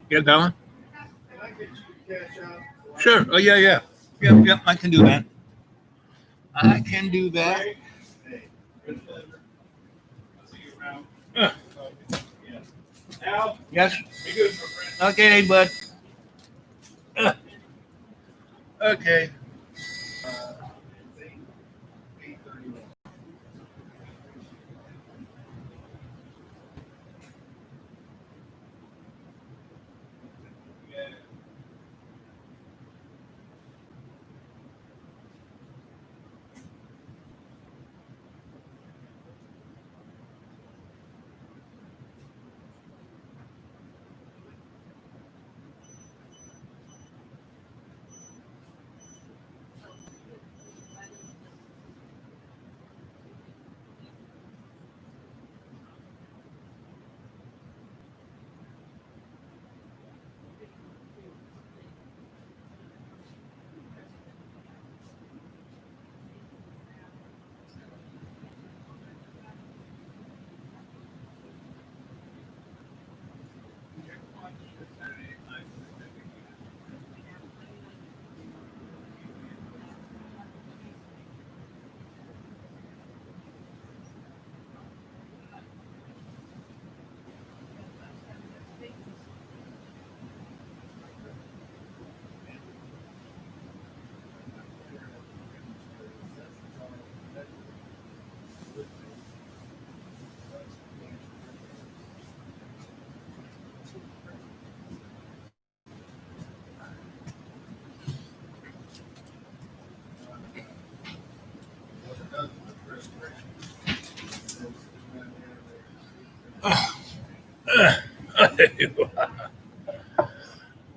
Get going? Sure. Oh, yeah, yeah. Yep, yep, I can do that. I can do that. Uh, yes. Okay, bud. Uh, okay.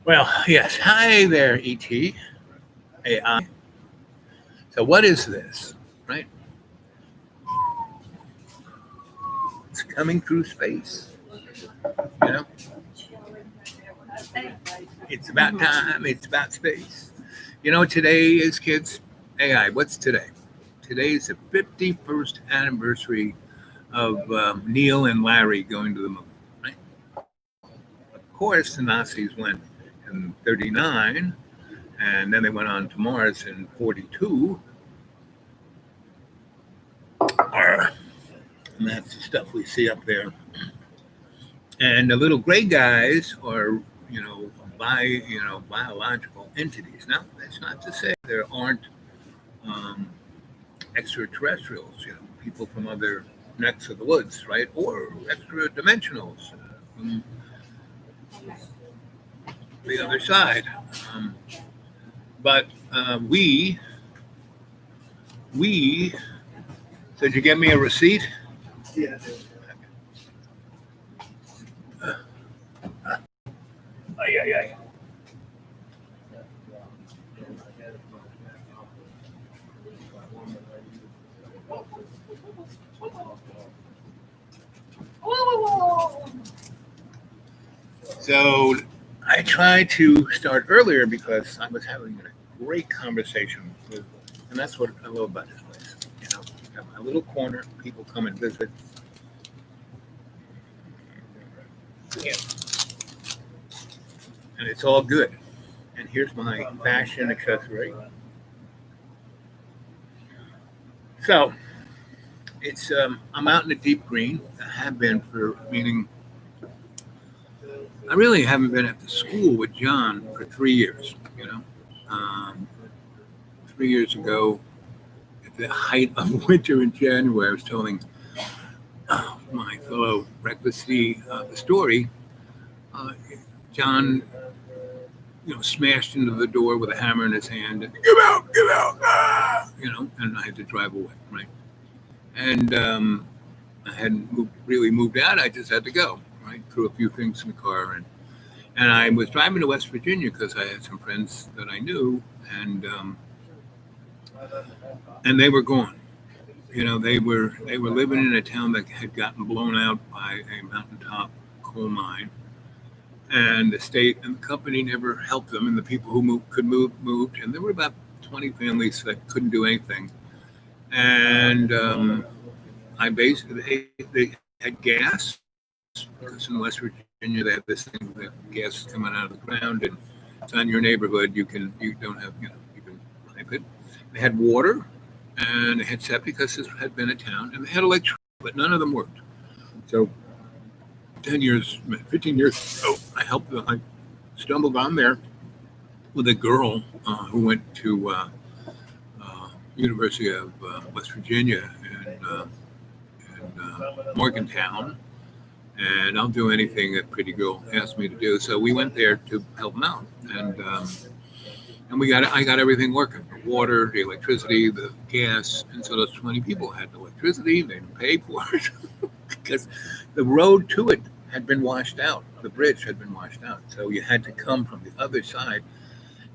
Well, yes. Hi there, ET. AI. So, what is this? Right? It's coming through space. You know, it's about time. It's about space. You know, today is, kids, AI. What's today? Today is the 51st anniversary of Neil and Larry going to the moon. Right? Of course, the Nazis went in 39, and then they went on to Mars in 42. And that's the stuff we see up there. And the little gray guys are, biological entities. Now, that's not to say there aren't um, extraterrestrials, people from other necks of the woods, right? Or extra dimensionals from the other side. Um, but we, so did you get me a receipt? Ay, ay, ay. So I tried to start earlier because I was having a great conversation with, and that's what I love about this place. You have a little corner, people come and visit. Yeah, and it's all good. And here's my fashion accessory. So it's I'm out in the deep green. I have been for meaning I really haven't been at the school with John for 3 years. Um, 3 years ago, at the height of winter in January, I was telling my fellow breakfasty the story. Uh, John, smashed into the door with a hammer in his hand and give out, and I had to drive away, right? And I hadn't really moved out. I just had to go, right? Threw a few things in the car, and I was driving to West Virginia because I had some friends that I knew, and they were gone. They were living in a town that had gotten blown out by a mountaintop coal mine, and the state and the company never helped them, and the people who could move moved, and there were about 20 families that couldn't do anything, and I basically they had gas because in West Virginia Virginia, they have this thing that gas is coming out of the ground and it's on your neighborhood. You don't have, you can pipe it. They had water and they had septic because this had been a town, and they had electricity, but none of them worked. So 10 years, 15 years ago, I stumbled on there with a girl who went to University of West Virginia in Morgantown, and I'll do anything that pretty girl asked me to do. So we went there to help them out, and I got everything working: the water, the electricity, the gas, and so those 20 people had the electricity. They didn't pay for it because the road to it had been washed out. The bridge had been washed out, so you had to come from the other side.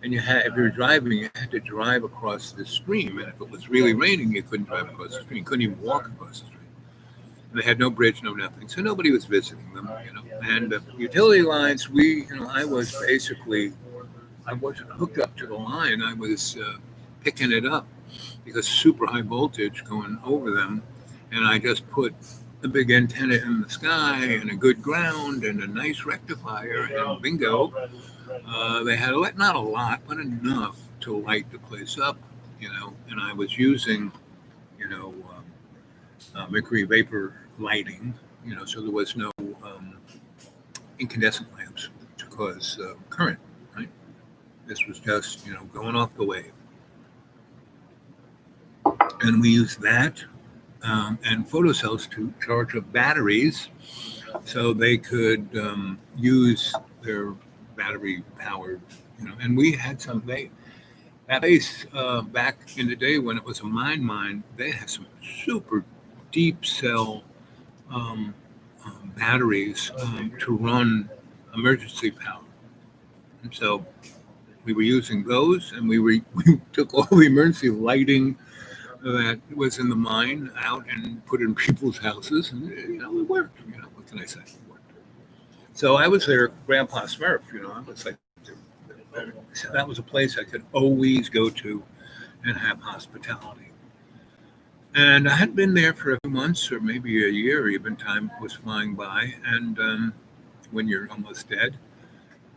And if you were driving, you had to drive across the stream. And if it was really raining, you couldn't drive across the stream. You couldn't even walk across the stream. And they had no bridge, no nothing. So nobody was visiting them, And utility lines, I wasn't hooked up to the line. I was picking it up because super high voltage going over them. And I just put a big antenna in the sky and a good ground and a nice rectifier, and bingo. They had not a lot, but enough to light the place up, and I was using, mercury vapor lighting, so there was no incandescent lamps to cause current, right? This was just, going off the wave. And we used that and photocells to charge up batteries so they could use their battery powered, and we had that place back in the day when it was a mine, they had some super deep cell batteries to run emergency power. And so we were using those, and we took all the emergency lighting that was in the mine out and put it in people's houses, and it worked. What can I say? So I was their Grandpa Smurf, I was like, that was a place I could always go to and have hospitality. And I had been there for a few months or maybe a year, even time was flying by, and when you're almost dead.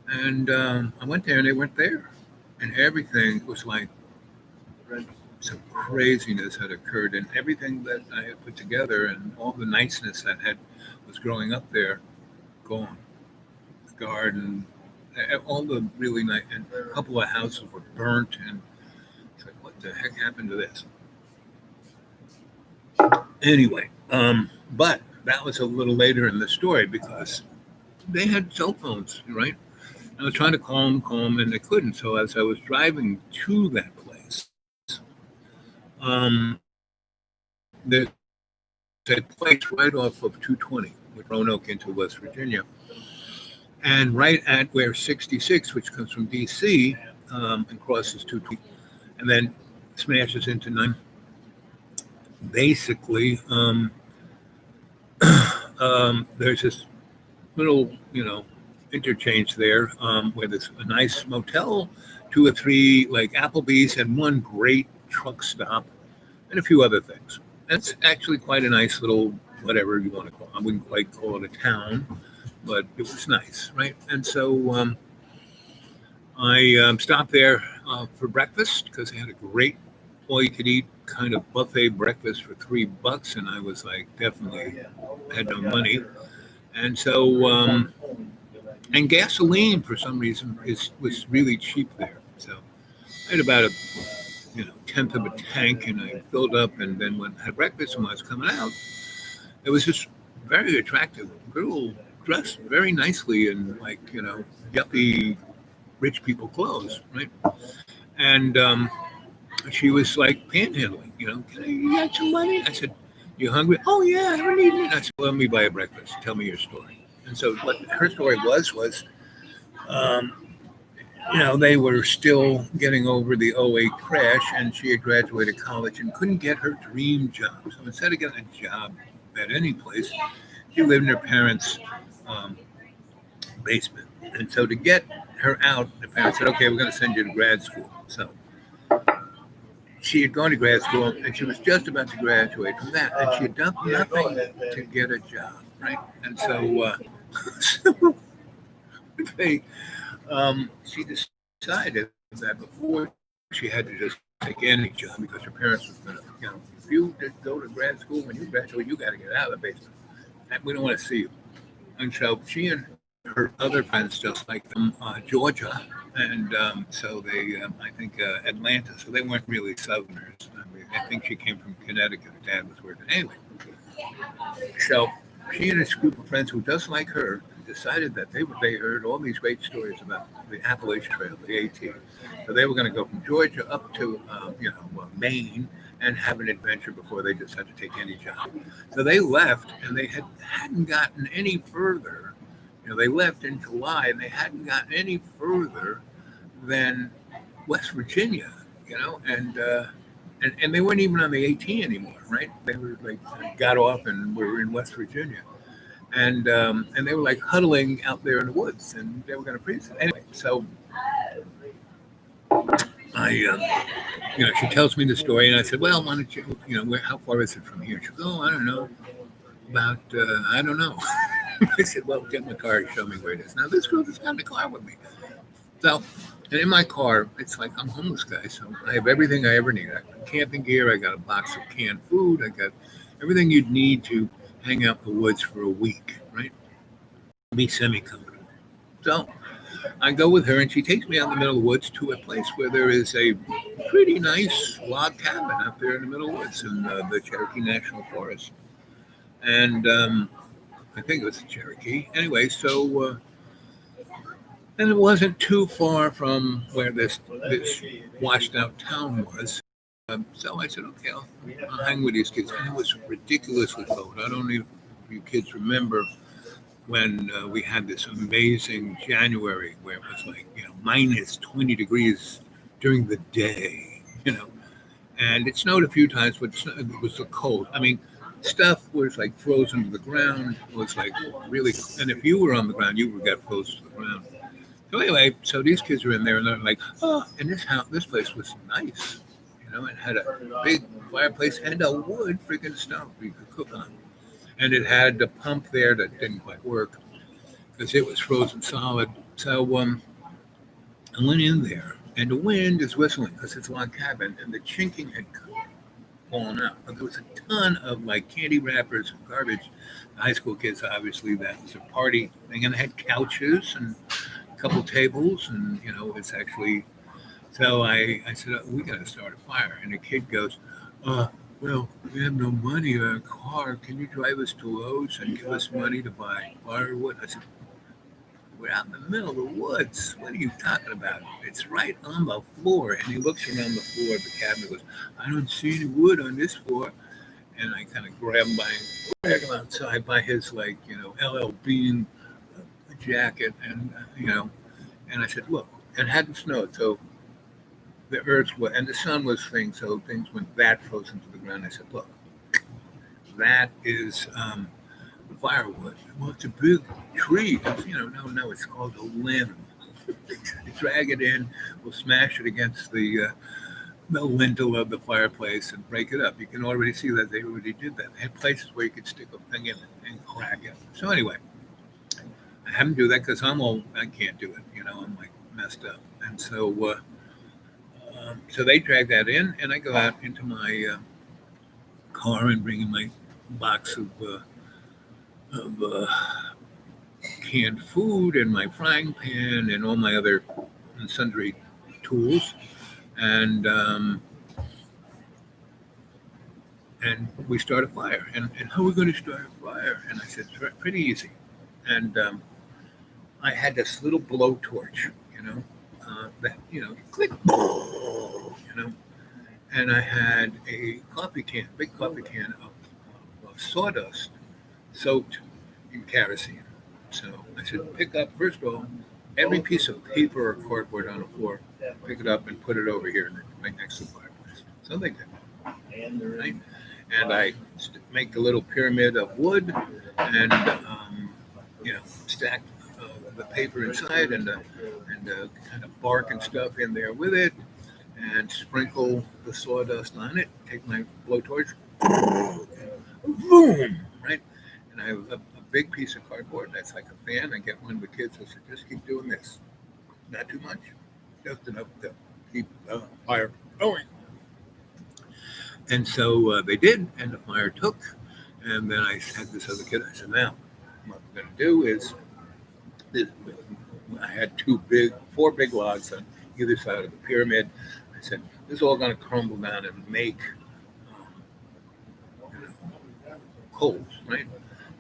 And I went there and they weren't there. And everything was like some craziness had occurred, and everything that I had put together and all the niceness that was growing up there, gone. Garden, all the really nice, and a couple of houses were burnt, and it's like, what the heck happened to this? Anyway, but that was a little later in the story because they had cell phones, right? I was trying to call them, and they couldn't. So as I was driving to that place, there's a place right off of 220 with Roanoke into West Virginia. And right at where 66, which comes from DC, and crosses 220, and then smashes into 9. Basically, there's this little, interchange there where there's a nice motel, 2 or 3 like Applebee's, and 1 great truck stop, and a few other things. That's actually quite a nice little, whatever you want to call it. I wouldn't quite call it a town, but it was nice, right? And so I stopped there for breakfast because they had a great all-you-could-eat kind of buffet breakfast for $3, and I was like, definitely had no money. And so, and gasoline for some reason was really cheap there. So I had about a tenth of a tank, and I filled up, and then I had breakfast, and when I was coming out, it was just very attractive girl, dressed very nicely in like, yuppie rich people clothes, right? And she was like panhandling, you got some money? I said, you hungry? Oh yeah, I haven't eaten it. I said, well, let me buy a breakfast. Tell me your story. And so what her story was, they were still getting over the '08 crash, and she had graduated college and couldn't get her dream job. So instead of getting a job at any place, she lived in her parents' basement. And so to get her out, the parents said, okay, we're going to send you to grad school. So she had gone to grad school, and she was just about to graduate from that, and she had done nothing to get a job, right? And so they, she decided that before she had to just take any job because her parents was going to, if you just go to grad school when you graduate, you got to get out of the basement. And we don't want to see you. And so she and her other friends just like them, Georgia, and so they, I think Atlanta. So they weren't really Southerners. I mean, I think she came from Connecticut. Her dad was working anyway. So she and this group of friends who just like her decided that they heard all these great stories about the Appalachian Trail, the AT. So they were going to go from Georgia up to Maine and have an adventure before they just had to take any job. So they left and they hadn't gotten any further. They left in July and they hadn't gotten any further than West Virginia. And they weren't even on the AT anymore, right? They were like got off and were in West Virginia, and they were like huddling out there in the woods, and they were going to freeze it anyway. So she tells me the story, and I said, "Well, why don't you, how far is it from here?" She goes, "Oh, I don't know, about I don't know." I said, "Well, get in the car and show me where it is." Now this girl just got in the car with me, so. And in my car, it's like I'm a homeless guy, so I have everything I ever need. I got camping gear, I got a box of canned food, I got everything you'd need to hang out in the woods for a week, right? Be semi-comfortable. So I go with her, and she takes me out in the middle of the woods to a place where there is a pretty nice log cabin out there in the middle of the woods in the Cherokee National Forest. And I think it was Cherokee. Anyway, so... and it wasn't too far from where this washed out town was. So I said, okay, I'll hang with these kids. And it was ridiculously cold. I don't know if you kids remember when we had this amazing January where it was like, minus 20 degrees during the day. And it snowed a few times, but it was so cold. I mean, stuff was like frozen to the ground. It was like really, and if you were on the ground, you would get frozen to the ground. So anyway, so these kids were in there, and they're like, "Oh, and this place was nice, It had a big fireplace and a wood freaking stove you could cook on, and it had the pump there that didn't quite work because it was frozen solid." So I went in there, and the wind is whistling because it's a log cabin, and the chinking had fallen out. But there was a ton of like candy wrappers and garbage. High school kids, obviously, that was a party thing, and they had couches and couple tables, and it's actually. So I said, we got to start a fire, and the kid goes, well, we have no money in our car. Can you drive us to Lowe's and give us money to buy firewood? I said, we're out in the middle of the woods. What are you talking about? It's right on the floor. And he looks around the floor of the cabin and goes, I don't see any wood on this floor. And I kind of grab him drag him outside by his LL Bean jacket, and and I said, look, it hadn't snowed, so the earth was, and the sun was thing, so things went that frozen to the ground. I said, look, that is firewood. Well, it's a big tree. No, it's called a limb. Drag it in, we'll smash it against the lintel of the fireplace and break it up. You can already see that they already did that. They had places where you could stick a thing in it and crack it. So anyway, I haven't do that because I can't do it. I'm like messed up. And so, so they drag that in, and I go out into my car and bring in my box of canned food and my frying pan and all my other sundry tools. And we start a fire. And how are we going to start a fire? And I said, it's pretty easy. And I had this little blowtorch, that, click, and I had a big coffee can of sawdust soaked in kerosene. So I said, pick up, first of all, every piece of paper or cardboard on the floor, pick it up and put it over here right next to the fireplace. So they did, right? And I make a little pyramid of wood and, stack the paper inside and the kind of bark and stuff in there with it, and sprinkle the sawdust on it. Take my blowtorch, boom, right? And I have a big piece of cardboard that's like a fan. I get one of the kids. I said, just keep doing this. Not too much, just enough to keep the fire going. And so they did, and the fire took. And then I had this other kid. I said, now, what we're going to do is, this, I had four big logs on either side of the pyramid. I said, this is all going to crumble down and make coals, right?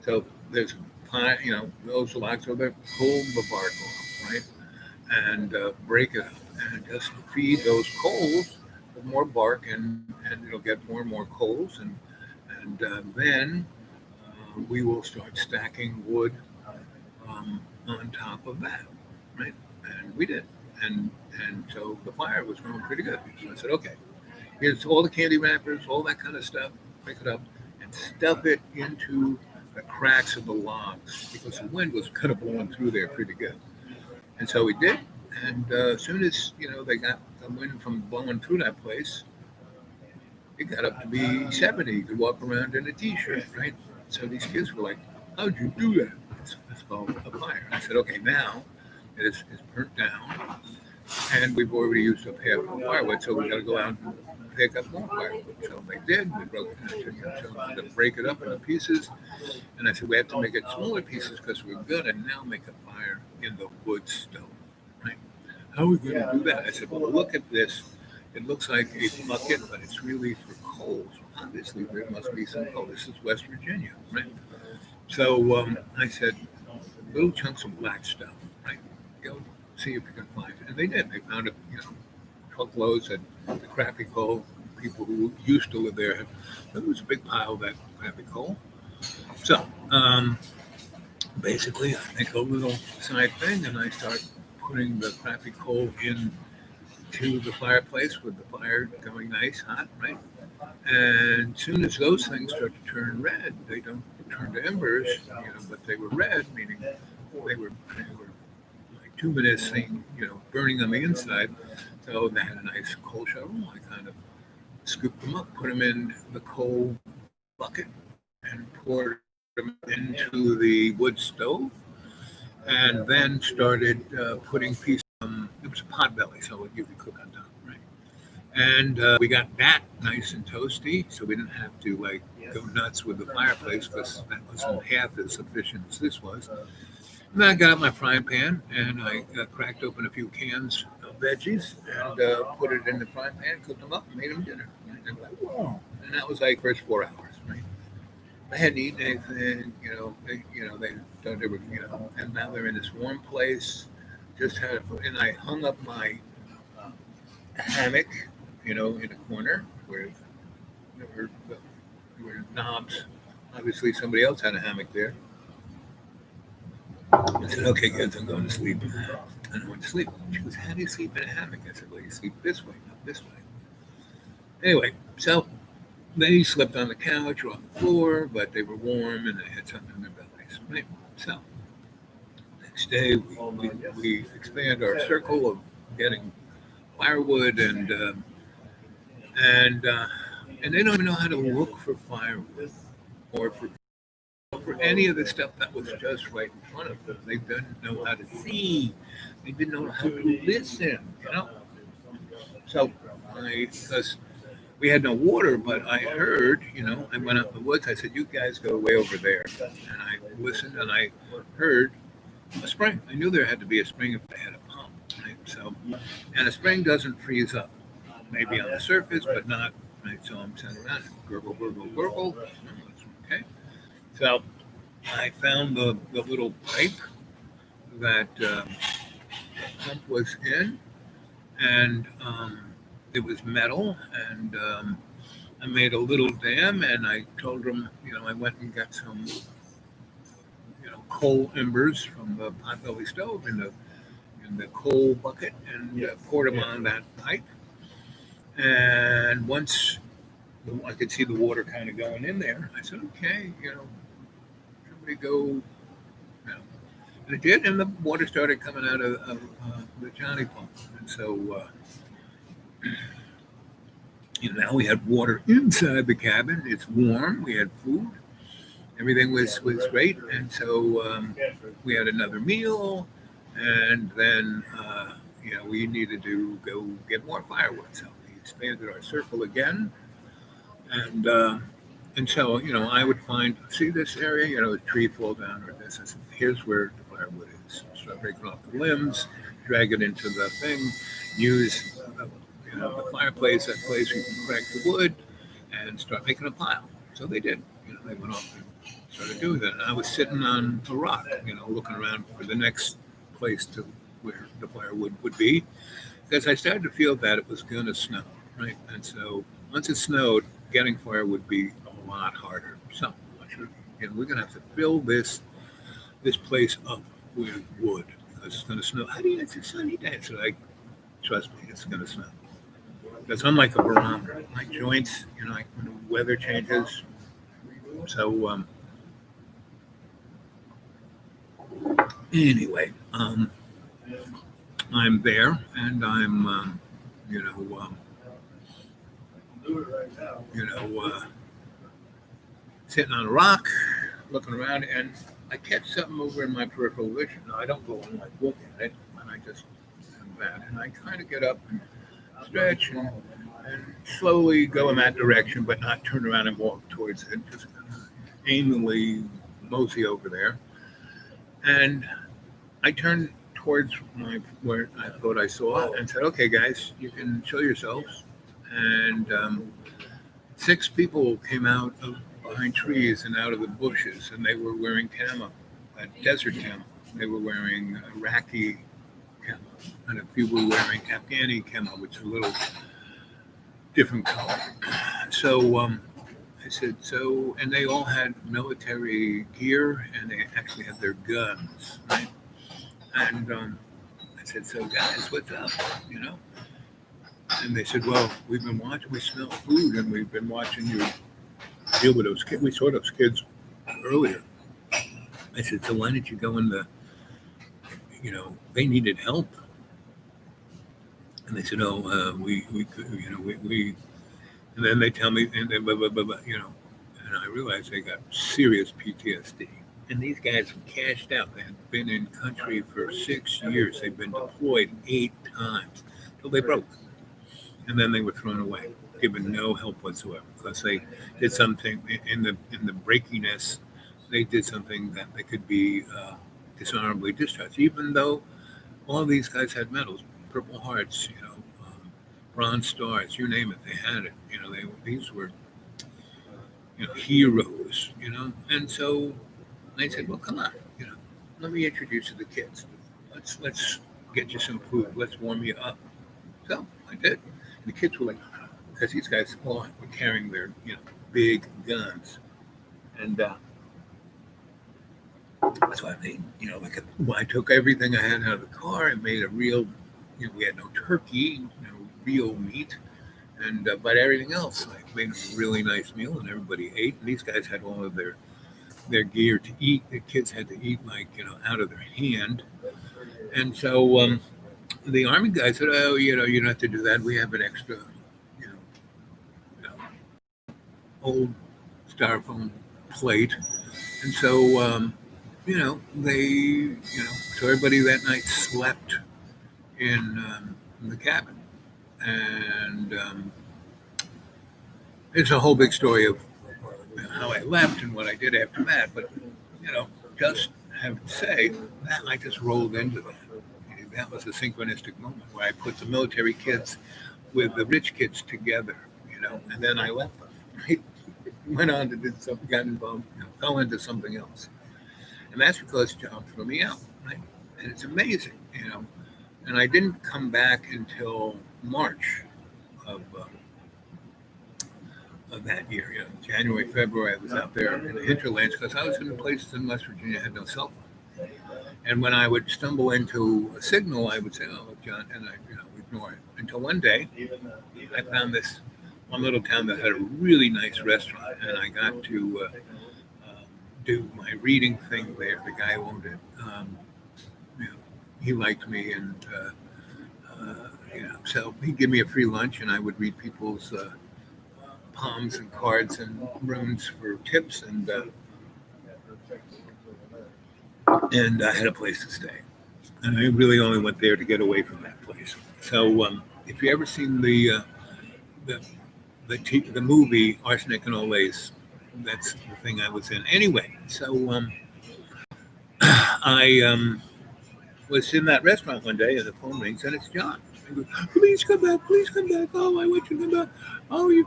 So there's fire, those logs are the coal, the bark off, right? And break it up and just feed those coals with more bark, and it'll get more and more coals, and then we will start stacking wood on top of that, right? And we did, and so the fire was going pretty good. So I said, okay, here's all the candy wrappers, all that kind of stuff. Pick it up and stuff it into the cracks of the logs because the wind was kind of blowing through there pretty good. And so we did. And as soon as they got the wind from blowing through that place, it got up to be 70. You could walk around in a t-shirt, right? So these kids were like, "How'd you do that?" It's called a fire. I said, "Okay, now it's burnt down, and we've already used up half the firewood, so we got to go out and pick up more firewood." So they did. We broke it to break it up into pieces, and I said, "We have to make it smaller pieces because we're going to now make a fire in the wood stove, right? How are we going to do that?" I said, "Well, look at this. It looks like a bucket, but it's really for coal. So obviously there must be some coal. This is West Virginia, right?" So I said, little chunks of black stuff, right? Go see if you can find it. And they did. They found it, truckloads at the crappy coal. People who used to live there, there was a big pile of that crappy coal. So basically, I make a little side thing, and I start putting the crappy coal into the fireplace with the fire going nice, hot, right? And as soon as those things start to turn red, they don't turn to embers, but they were red, meaning they were like 2 minutes thing, burning on the inside. So they had a nice coal shovel. I kind of scooped them up, put them in the coal bucket, and poured them into the wood stove, and then started putting pieces. It was a pot belly, so you could cook on top, right? And we got that nice and toasty, so we didn't have to go nuts with the fireplace because that wasn't half as efficient as this was. And then I got out my frying pan and I cracked open a few cans of veggies and put it in the frying pan, cooked them up, and made them dinner. And, and that was like first 4 hours, right? I hadn't eaten anything, they were, and now they're in this warm place. Just had, and I hung up my hammock, in a corner where there were knobs. Obviously, somebody else had a hammock there. I said, "Okay, kids, I'm going to sleep." And I went to sleep. She goes, "How do you sleep in a hammock?" I said, "Well, you sleep this way, not this way." Anyway, so they slept on the couch or on the floor, but they were warm and they had something in their bellies. Right? So next day, we expand our circle of getting firewood, and they don't even know how to look for firewood or for any of the stuff that was just right in front of them. They didn't know how to see. They didn't know how to listen. So because we had no water, but I heard, I went out in the woods. I said, "You guys go way over there," and I listened, and I heard a spring. I knew there had to be a spring if they had a pump. Right? So, and a spring doesn't freeze up. Maybe on the surface, but not. Right? So I'm sitting around and gurgle, gurgle, gurgle. Okay. So I found the little pipe that the pump was in, and it was metal, and I made a little dam, and I told them, I went and got some, coal embers from the potbelly stove in the coal bucket, and poured them on that pipe. And once I could see the water kind of going in there, I said, "Okay, somebody go." And it did, and the water started coming out of the Johnny pump. And so, now we had water inside the cabin. It's warm. We had food. everything was great. And so we had another meal, and then we needed to go get more firewood. So we expanded our circle again, and so I would see this area, the tree fall down or this. I said, here's where the firewood is. Start breaking off the limbs, drag it into the thing, use the fireplace, that place you can crack the wood, and start making a pile. So they did. They went off and started doing that. And I was sitting on a rock, looking around for the next place to where the firewood would be, because I started to feel that it was going to snow, right? And so once it snowed, getting fire would be a lot harder. So we're going to have to fill this place up with wood because it's going to snow. It's a sunny day, so trust me, it's going to snow. Because I'm like a barometer. My joints, when the weather changes. So anyway, I'm there, and I'm sitting on a rock, looking around, and I catch something over in my peripheral vision. Now, I don't go and look at it, and I just am that, and I kind of get up and stretch and slowly go in that direction, but not turn around and walk towards it. Just aimlessly mosey over there, and I turned towards where I thought I saw and said, "Okay, guys, you can show yourselves." And 6 people came out of behind trees and out of the bushes, and they were wearing camo, desert camo. They were wearing Iraqi camo, and a few were wearing Afghani camo, which is a little different color. So I said, and they all had military gear, and they actually had their guns, right? And I said, "So guys, what's up?" And they said, "Well, we've been watching. We smell food, and we've been watching you deal with those kids. We saw those kids earlier." I said, "So why didn't you go in the? They needed help." And they said, "Oh, we could, we." And then they tell me, and then blah, blah, blah, blah, and I realized they got serious PTSD. And these guys were cashed out. They had been in country for 6 years. They'd been deployed 8 times till they broke. And then they were thrown away, given no help whatsoever, because they did something in the breakiness. They did something that they could be dishonorably discharged, even though all of these guys had medals, Purple Hearts, Bronze Stars, you name it, they had it. These were heroes, And so I said, "Well, come on, let me introduce you to the kids. Let's get you some food. Let's warm you up." So I did. The kids were like, because these guys all were carrying their big guns, and so I made I took everything I had out of the car and made a real. We had no turkey, no real meat, and but everything else, I made a really nice meal, and everybody ate. And these guys had all of their gear to eat. The kids had to eat out of their hand, and so the army guy said, "Oh, you don't have to do that. We have an extra, old styrofoam plate." And so they so everybody that night slept in the cabin, and it's a whole big story of how I left and what I did after that. But just have to say that I just rolled into that. That was a synchronistic moment where I put the military kids with the rich kids together, and then I left them. Right? Went on to do something, got involved, fell into something else, and that's because John threw me out. Right? And it's amazing, And I didn't come back until March of that year. January, February, I was out there in the hinterlands because I was in places in West Virginia that had no cell phone. And when I would stumble into a signal, I would say, "Oh, John," and I, ignore it. Until one day, I found this one little town that had a really nice restaurant, and I got to do my reading thing there. The guy who owned it, he liked me, and so he'd give me a free lunch, and I would read people's palms and cards and runes for tips, and and I had a place to stay. And I really only went there to get away from that place. So if you ever seen the the movie Arsenic and Olace, that's the thing I was in. Anyway, so I was in that restaurant one day, and the phone rings, and it's John. I go, please come back, please come back. Oh, I want you to come back. Oh, you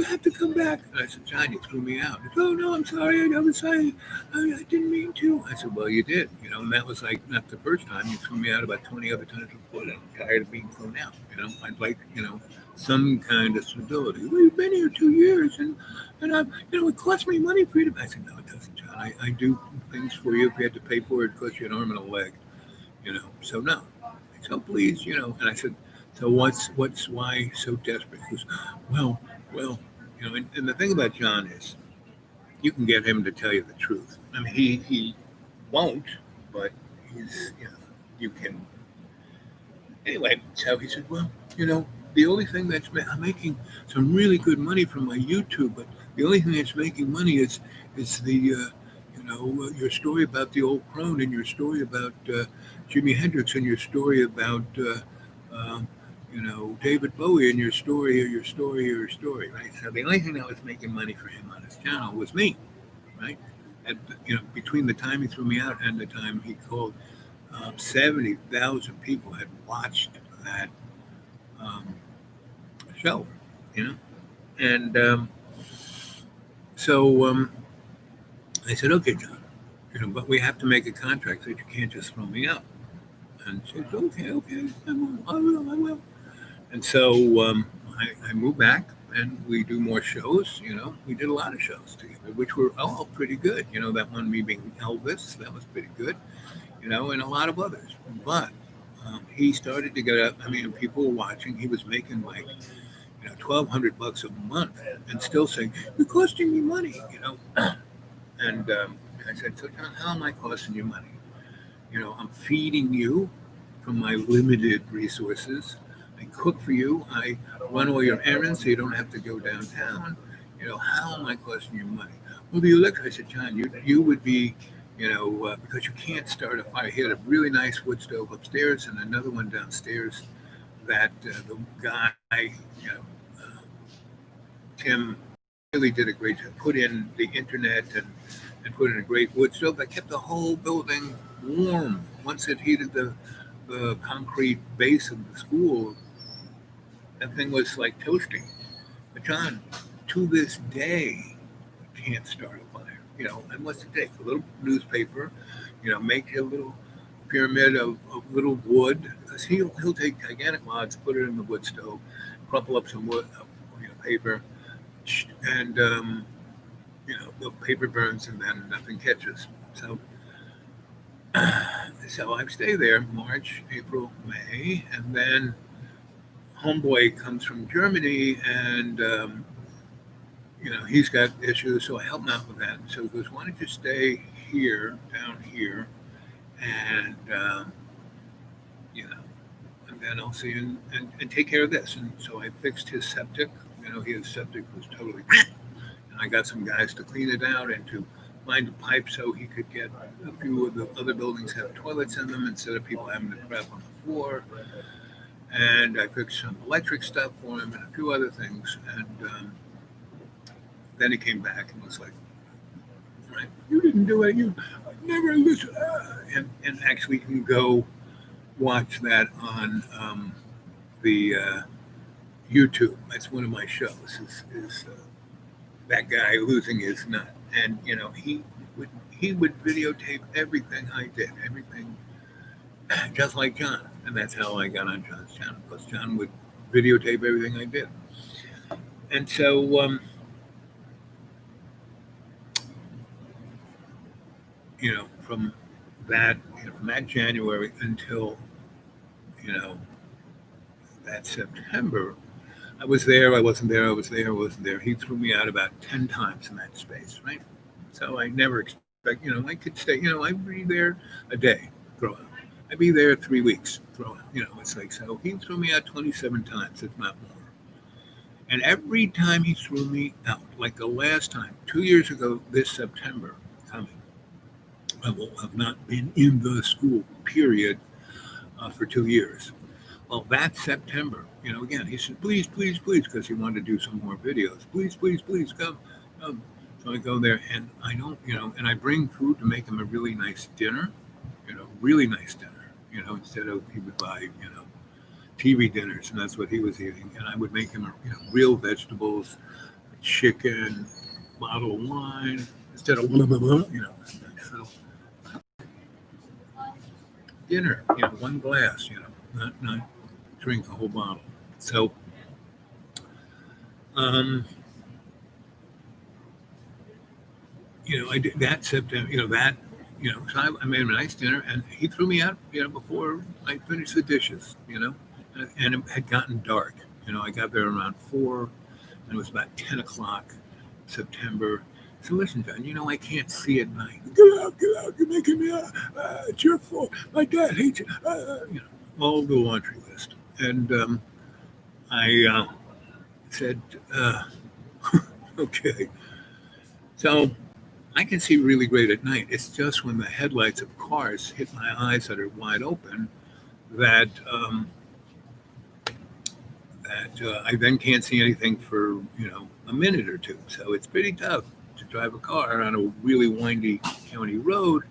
have to come back. And I said, John, you threw me out. He said, oh no, I'm sorry. I was sorry. I didn't mean to. I said, well, you did. And that was like not the first time. You threw me out about 20 other times before that. I'm tired of being thrown out. I'd like some kind of stability. Well, you've been here 2 years, and I'm, it costs me money for you to. I said, no, it doesn't, John. I do things for you. If you had to pay for it, it costs you an arm and a leg. So no. So please, and I said, so what's why so desperate? He goes, well, and the thing about John is you can get him to tell you the truth. I mean, he won't, but he's, you can. Anyway, so he said, well, the only thing I'm making some really good money from my YouTube, but the only thing that's making money is the your story about the old crone, and your story about Jimi Hendrix, and your story about David Bowie, and your story, right? So the only thing that was making money for him on his channel was me, right? And between the time he threw me out and the time he called, 70,000 people had watched that show, and so I said, okay, John. But we have to make a contract that you can't just throw me out. And she said, okay, I will. And so I moved back, and we do more shows. We did a lot of shows together, which were all pretty good. That one, me being Elvis, that was pretty good. And a lot of others. But he started to get up. I mean, people were watching. He was making like $1,200 a month, and still saying, "You're costing me money," And I said, so John, how am I costing you money? I'm feeding you from my limited resources. I cook for you. I run all your errands so you don't have to go downtown. How am I costing you money? Well, the electric, I said, John, you would be, because you can't start a fire. He had a really nice wood stove upstairs and another one downstairs that the guy, Tim, really did a great job. Put in the internet and put in a great wood stove that kept the whole building warm. Once it heated the concrete base of the school, that thing was like toasty. But John, to this day, can't start a fire. And what's it take? A little newspaper, make a little pyramid of little wood, because he'll take gigantic logs, put it in the wood stove, crumple up some wood, paper, and the paper burns, and then nothing catches. So I stay there March, April, May, and then homeboy comes from Germany, and he's got issues, so I help him out with that. So he goes, why don't you stay here, down here, and and then I'll see you and take care of this. And so I fixed his septic. His septic was totally, and I got some guys to clean it out and to find a pipe so he could get a few of the other buildings have toilets in them instead of people having to crap on the floor. And I fixed some electric stuff for him and a few other things. And then he came back and was like, right, you didn't do it. You never listen. And actually, you can go watch that on the YouTube. That's one of my shows. Is that guy losing his nut? And he would videotape everything I did, everything, just like John. And that's how I got on John's channel, because John would videotape everything I did. And so, from that January until that September, I was there, I wasn't there, I was there, I wasn't there. He threw me out about 10 times in that space, right? So I never expect, I could stay, I'd be there a day, throw out. I'd be there 3 weeks, throw out. It's like, so he threw me out 27 times, if not more. And every time he threw me out, like the last time, 2 years ago, this September coming, have not been in the school, period, for 2 years. Well, that September, again, he said, please, please, please, because he wanted to do some more videos. Please, please, please, come, come. So I go there and I don't, and I bring food to make him a really nice dinner, really nice dinner, instead of he would buy, TV dinners, and that's what he was eating. And I would make him, real vegetables, chicken, bottle of wine, instead of, so dinner, one glass, not drink a whole bottle. So, I did that September, so I made him a nice dinner, and he threw me out, before I finished the dishes, and it had gotten dark. I got there around 4, and it was about 10 o'clock, September. So listen, John, I can't see at night. Get out, you're making me, it's your fault. My dad hates you. All the laundry list. And I said, okay. So I can see really great at night. It's just when the headlights of cars hit my eyes that are wide open that I then can't see anything for, a minute or two. So it's pretty tough to drive a car on a really windy county road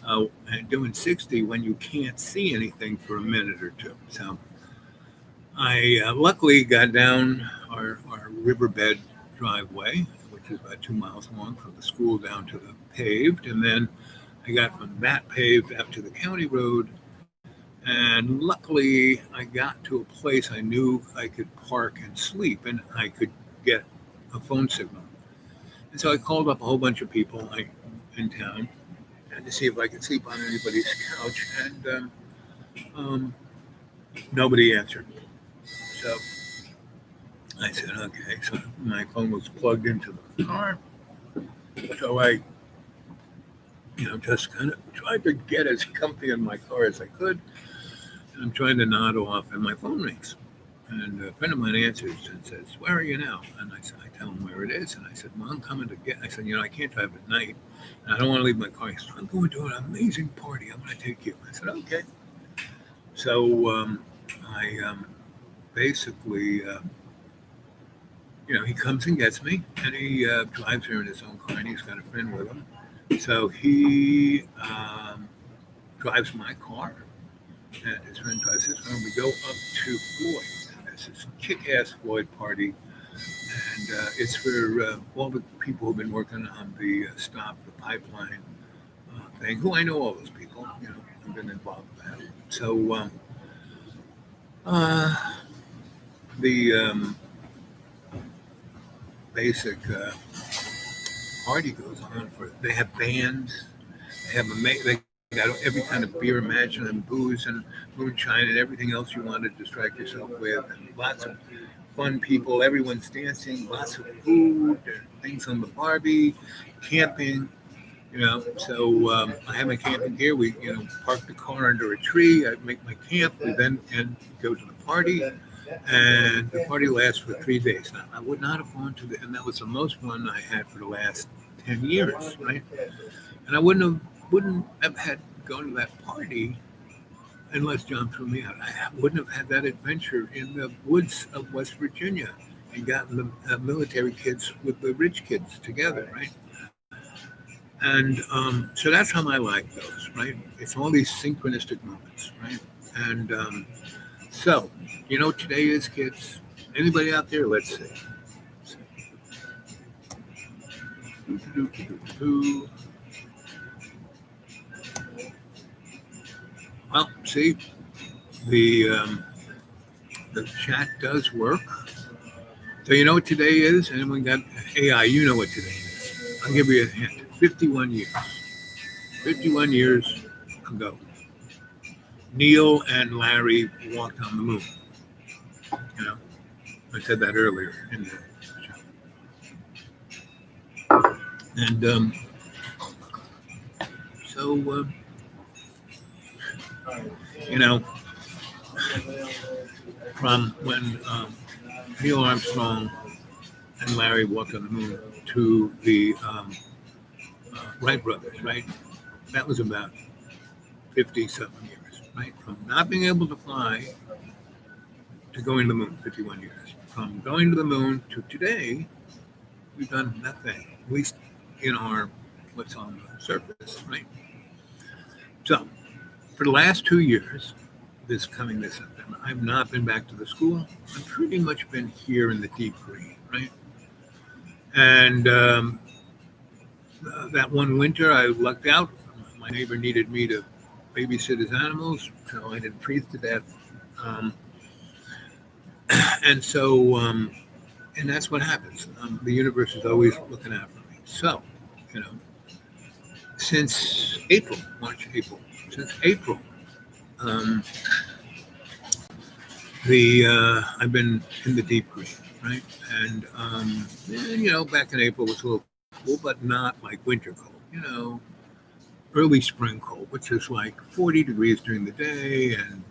and doing 60 when you can't see anything for a minute or two. So I luckily got down our riverbed driveway, which is about 2 miles long from the school down to the paved. And then I got from that paved out to the county road. And luckily, I got to a place I knew I could park and sleep, and I could get a phone signal. And so I called up a whole bunch of people in town to see if I could sleep on anybody's couch, and nobody answered. So I said, okay. So my phone was plugged into the car. So I, just kind of tried to get as comfy in my car as I could. And I'm trying to nod off, and my phone rings. And a friend of mine answers and says, where are you now? And I tell him where it is. And I said, well, I'm coming to get, I said, I can't drive at night. And I don't want to leave my car. He said, I'm going to an amazing party. I'm going to take you. I said, okay. So I basically, he comes and gets me, and he drives here in his own car, and he's got a friend with him. So he drives my car, and his friend drives his car, and we go up to Floyd. And there's this kick-ass Floyd party, and it's for all the people who've been working on the Stop the Pipeline thing, who I know all those people, I've been involved with that. So the basic party goes on they have bands, they got every kind of beer imaginable, and booze and moonshine and everything else you want to distract yourself with, and lots of fun people, everyone's dancing, lots of food and things on the Barbie, camping, so I have my camping gear. We park the car under a tree. I make my camp. We then go to the party, and the party lasts for 3 days. Now, I would not have gone to and that was the most fun I had for the last 10 years, right? And I wouldn't have had gone to that party unless John threw me out. I wouldn't have had that adventure in the woods of West Virginia and gotten the military kids with the rich kids together, right? And so that's how my life goes, right? It's all these synchronistic moments, right? And so, today is, kids. Anybody out there? Let's see. Well, see, the chat does work. So you know what today is? And we got AI. You know what today is. I'll give you a hint. 51 years. 51 years ago, Neil and Larry walked on the moon. I said that earlier in the show. And so, from when Neil Armstrong and Larry walked on the moon to the Wright brothers, right? that was about 50-something years, right? From not being able to fly to going to the moon, 51 years. From going to the moon to today, we've done nothing, at least in our what's on the surface, right? So, for the last 2 years, this September, I've not been back to the school. I've pretty much been here in the deep green, right? And that one winter, I lucked out. My neighbor needed me to babysit his animals, so I didn't freeze to death. Um, and so, and that's what happens. The universe is always looking out for me. So, you know, since April, since April, um, I've been in the deep green, right? And you know, back in April was a little cool, but not like winter cold. You know, early spring cold, which is like 40 degrees during the day and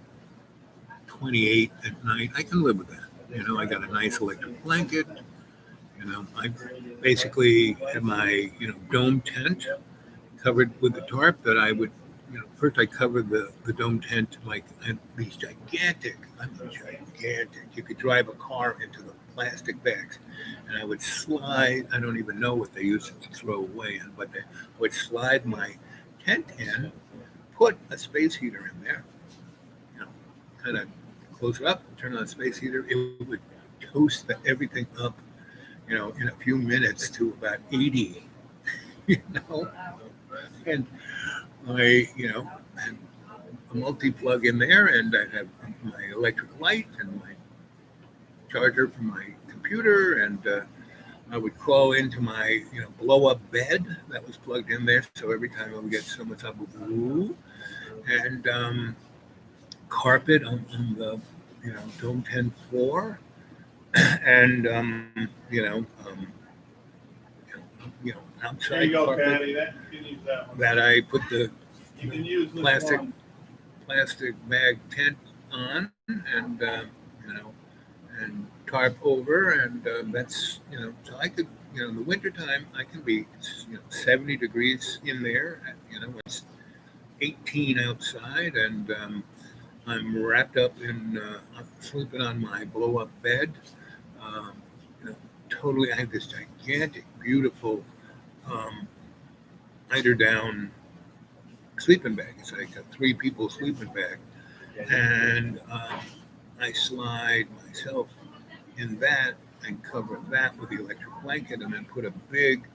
28 at night. I can live with that. You know, I got a nice electric blanket. You know, I basically had my dome tent covered with a tarp that I would. First I covered the dome tent like these gigantic. I mean, gigantic. You could drive a car into the plastic bags, and I would slide. I don't even know what they used to throw away in, but I would slide my tent in, put a space heater in there, kind of close it up, turn on the space heater. It would toast everything up, in a few minutes to about 80, and had a multi-plug in there, and I'd have my electric light and my charger for my computer, and I would crawl into my blow-up bed that was plugged in there. So every time I would get so much up, ooh, and carpet on the dome 10 floor, and outside There you go, carpet Patty. You can use that one. that I put the You can use this plastic one. plastic bag tent on, and and tarp over, and that's so I could in the wintertime I can be 70 degrees in there, it's 18 outside, and I'm wrapped up in I'm sleeping on my blow up bed. um, Totally, I have this gigantic beautiful eider down sleeping bag. It's like a 3 people sleeping bag, and I slide myself in that and cover that with the electric blanket, and then put a big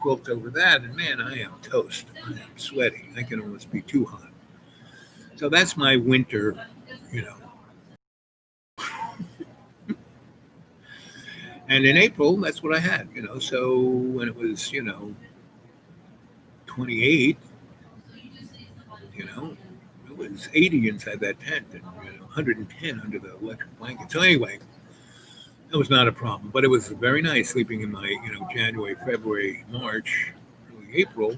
quilt over that. And man, I am toast. I am sweaty. I can almost be too hot. So that's my winter, you know. And in April, that's what I had, So when it was, 28, it was 80 inside that tent, and 110 under the electric blanket. So anyway, that was not a problem. But it was very nice sleeping in my, January, February, March, early April,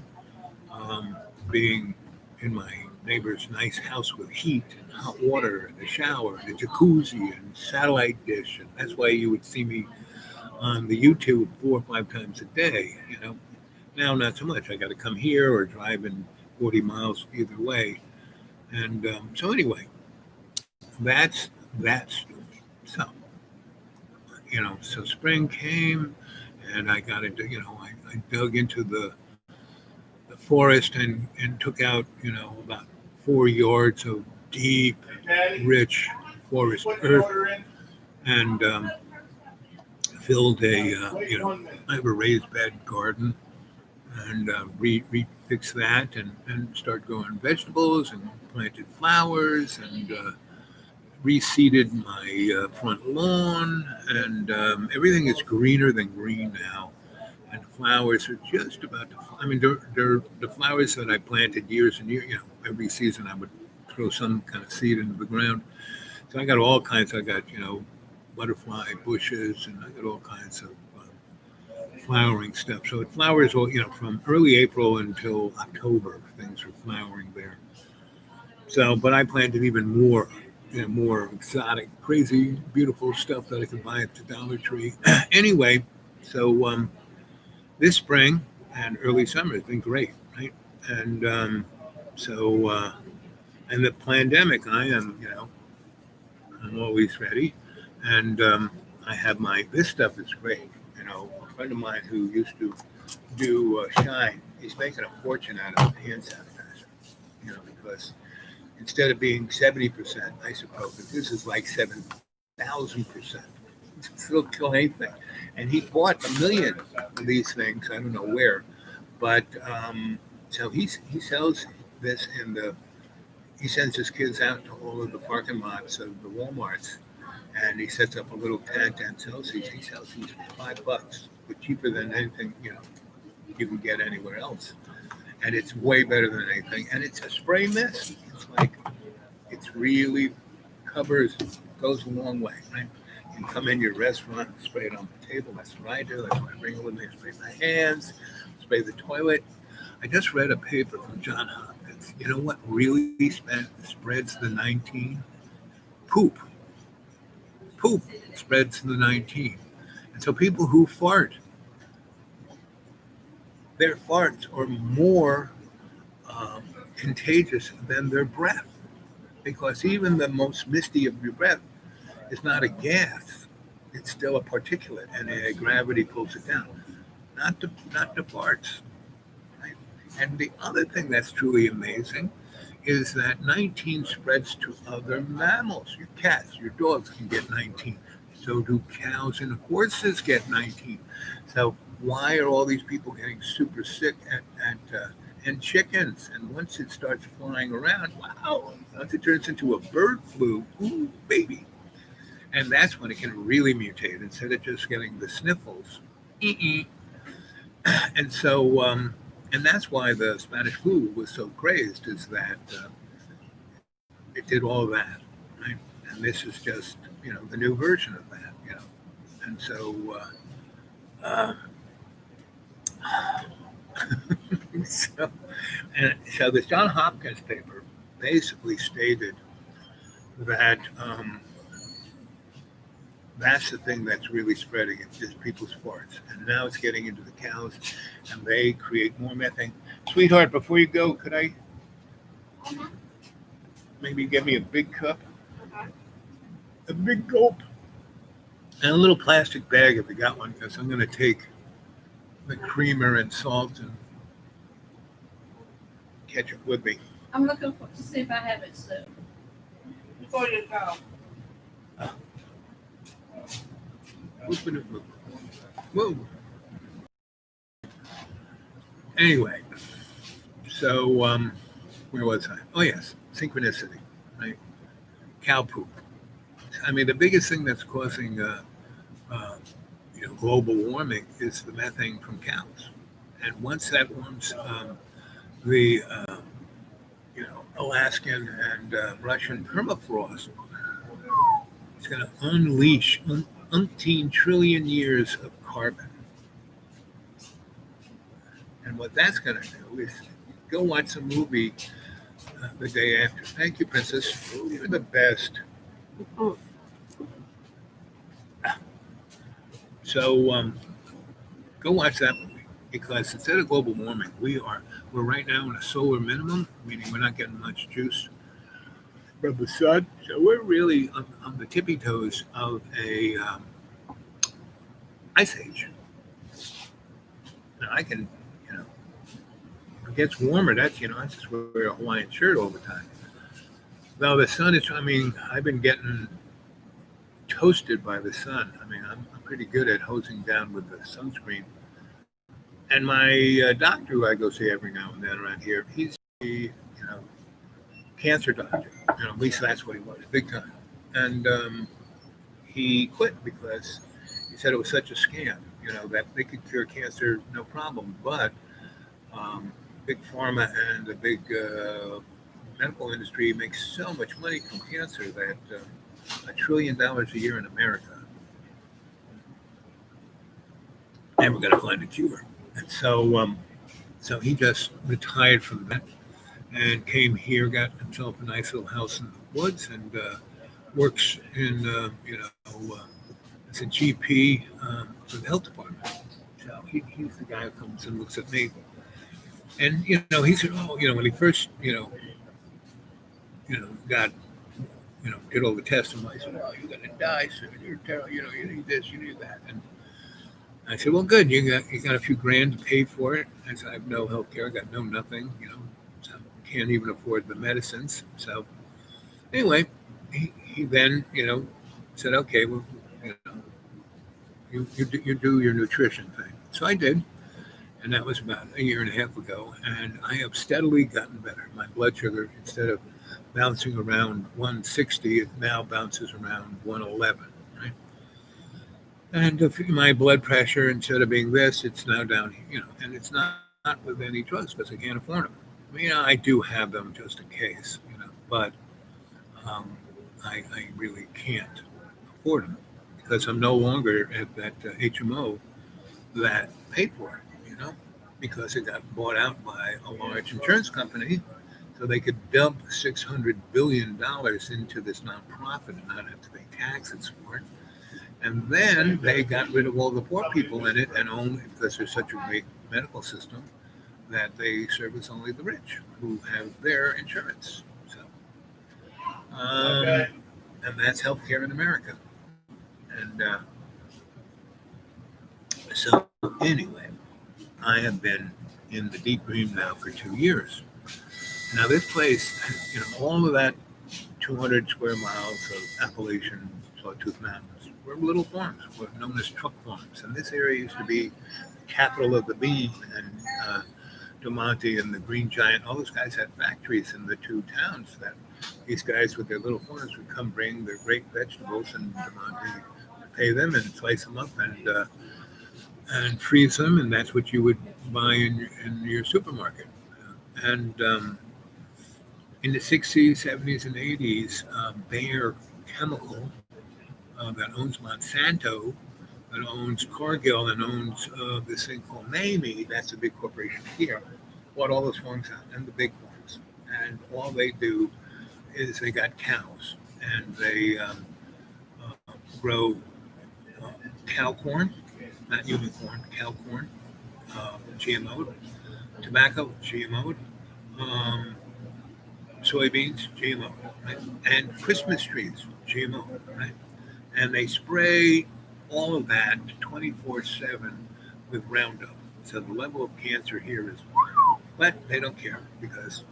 being in my neighbor's nice house with heat and hot water and a shower and a jacuzzi and satellite dish. And that's why you would see me on the YouTube 4 or 5 times a day. Now not so much. I got to come here or drive in 40 miles either way. And so anyway, that's that story. So, so spring came, and I got into, I dug into the forest and took out, about 4 yards of deep, rich forest earth, and filled I have a raised bed garden, and refixed that, and start growing vegetables, and planted flowers, and reseeded my front lawn, and everything is greener than green now. And the flowers are just about to. I mean, they're the flowers that I planted years and years. Every season I would throw some kind of seed into the ground. So I got all kinds. I got butterfly bushes, and I got all kinds of flowering stuff. So it flowers all from early April until October. Things are flowering there. So, but I planted even more. More exotic, crazy, beautiful stuff that I could buy at the Dollar Tree. Anyway, so this spring and early summer has been great, right? And So, and the pandemic, I'm always ready. And I have this stuff is great. A friend of mine who used to do Shine, he's making a fortune out of hand sanitizer, because instead of being 70% isopropyl, this is like 7,000%. It'll kill anything. And he bought 1 million of these things, I don't know where, but so he sells this he sends his kids out to all of the parking lots of the Walmarts, and he sets up a little tent and sells these. He sells these for $5, but cheaper than anything you can get anywhere else. And it's way better than anything. And it's a spray mist. It's really goes a long way, right? You come in your restaurant and spray it on the table. That's what I do. That's why I bring it with me. Spray my hands, spray the toilet. I just read a paper from Johns Hopkins. You know what really spreads the 19? Poop. Poop spreads the 19. And so people who fart, their farts are more contagious than their breath, because even the most misty of your breath is not a gas; it's still a particulate, and gravity pulls it down. Not the farts. Right? And the other thing that's truly amazing is that 19 spreads to other mammals. Your cats, your dogs can get 19. So do cows and horses get 19. So why are all these people getting super sick and chickens? And once it starts flying around, wow, once it turns into a bird flu, ooh, baby. And that's when it can really mutate instead of just getting the sniffles. And so, and that's why the Spanish flu was so crazed, is that it did all that, right? And this is just, the new version of that, And so, so this Johns Hopkins paper basically stated that that's the thing that's really spreading. It's just people's farts. And now it's getting into the cows, and they create more methane. Sweetheart, before you go, could I maybe get me a big cup? A big gulp? And a little plastic bag if you got one, because I'm going to take the creamer and salt and ketchup with me. I'm looking to see if I have it soon. Before you go. Whoa. Anyway, so where was I? Oh yes, synchronicity, right? Cow poop. I mean, the biggest thing that's causing global warming is the methane from cows, and once that warms the Alaskan and Russian permafrost, it's going to unleash umpteen trillion years of carbon. And what that's going to do is go watch a movie the day after. Thank you, Princess. You're the best. So go watch that movie, because instead of global warming, we're right now in a solar minimum, meaning we're not getting much juice from the sun. So we're really on the tippy toes of a ice age. Now I can, if it gets warmer, I just wear a Hawaiian shirt all the time. Now the sun is, I've been getting toasted by the sun. I'm pretty good at hosing down with the sunscreen. And my doctor, who I go see every now and then around here, he's a cancer doctor. At least that's what he was, big time. And he quit because he said it was such a scam. That they could cure cancer no problem, but big pharma and the big medical industry makes so much money from cancer that $1 trillion a year in America, and we're going to find a cure. And so he just retired from that and came here, got himself a nice little house in the woods, and works in as a GP for the health department. So he's the guy who comes and looks at me. And he said, oh, when he first, got, did all the tests, and I said, oh, you're gonna die soon. You're terrible. You need this, you need that. And I said, well, good. You got a few grand to pay for it. I said, I have no health care. I got no nothing. So can't even afford the medicines. So anyway, he then, said, okay, well, you do your nutrition thing. So I did. And that was about a year and a half ago. And I have steadily gotten better. My blood sugar, instead of bouncing around 160, it now bounces around 111, right? And my blood pressure, instead of being this, it's now down, and it's not with any drugs because I can't afford them. I mean, I do have them just in case, but I really can't afford them because I'm no longer at that HMO that paid for it, because it got bought out by a large insurance company so they could dump $600 billion into this nonprofit and not have to pay taxes for it. And then they got rid of all the poor people in it and only, because there's such a great medical system, that they service only the rich who have their insurance. So, and that's healthcare in America. And so anyway, I have been in the deep green now for 2 years. Now this place, all of that 200 square miles of Appalachian Sawtooth Mountains were little farms, were known as truck farms. And this area used to be capital of the bean, and DeMonte and the Green Giant, all those guys had factories in the two towns that these guys with their little farms would come bring their great vegetables, and DeMonte would pay them and slice them up and freeze them, and that's what you would buy in your supermarket. And in the 60s, 70s, and 80s, Bayer Chemical, that owns Monsanto, that owns Cargill, and owns this thing called Mamie, that's a big corporation here, bought all those farms out, and the big farms. And all they do is they got cows, and they grow cow corn, not unicorn, cow corn, GMO'd, tobacco, GMO'd, soybeans, GMO, right? And Christmas trees, GMO, right? And they spray all of that 24/7 with Roundup. So the level of cancer here is, but they don't care because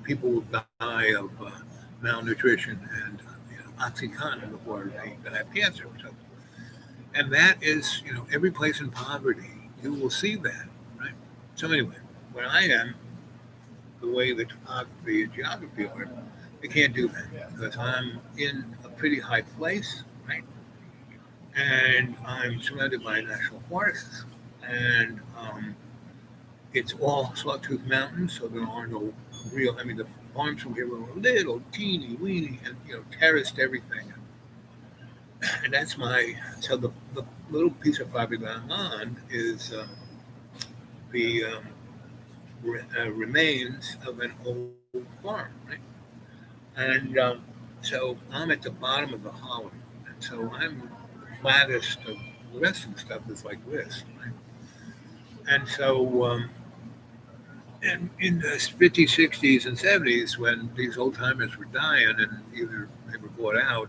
people will die of malnutrition and OxyContin before they die of cancer. So, and that is, every place in poverty, you will see that, right? So anyway, where I am, the way the topography and geography are, they can't do that because I'm in a pretty high place, right? And I'm surrounded by national forests, and it's all Sawtooth Mountains, so there are no real. I mean, the farms from here were little, teeny, weeny, and terraced everything. And that's so the little piece of property that I'm on is the remains of an old farm, right? And so I'm at the bottom of the hollow, and so I'm the flattest of the rest of the stuff is like this, right? And so, and in the 50s, 60s, and 70s, when these old timers were dying, and either they were bought out,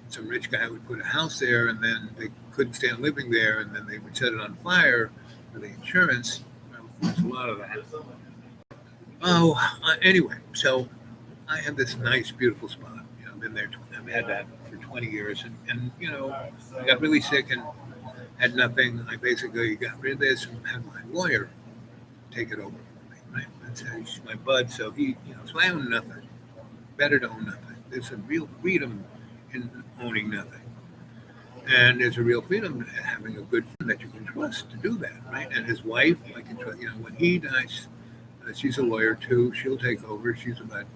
some rich guy would put a house there, and then they couldn't stand living there, and then they would set it on fire for the insurance. Well, there's a lot of that. Anyway, so I have this nice, beautiful spot. I've been there. I've had that for 20 years, and I got really sick and had nothing. I basically got rid of this and had my lawyer take it over for me. Right? That's my bud. So so I own nothing. Better to own nothing. There's a real freedom in owning nothing, and there's a real freedom in having a good friend that you can trust to do that, right? And his wife, I can trust. When he dies, she's a lawyer too. She'll take over. She's about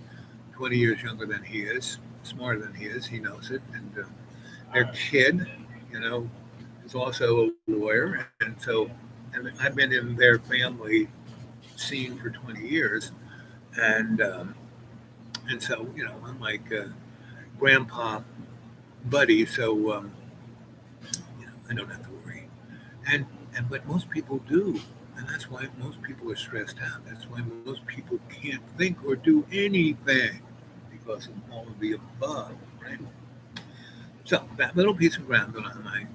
20 years younger than he is, smarter than he is. He knows it. And their kid, is also a lawyer. And so I've been in their family scene for 20 years. And so, I'm like grandpa buddy. So, I don't have to worry. But most people do. And that's why most people are stressed out. That's why most people can't think or do anything because of all of the above, right? So that little piece of ground on my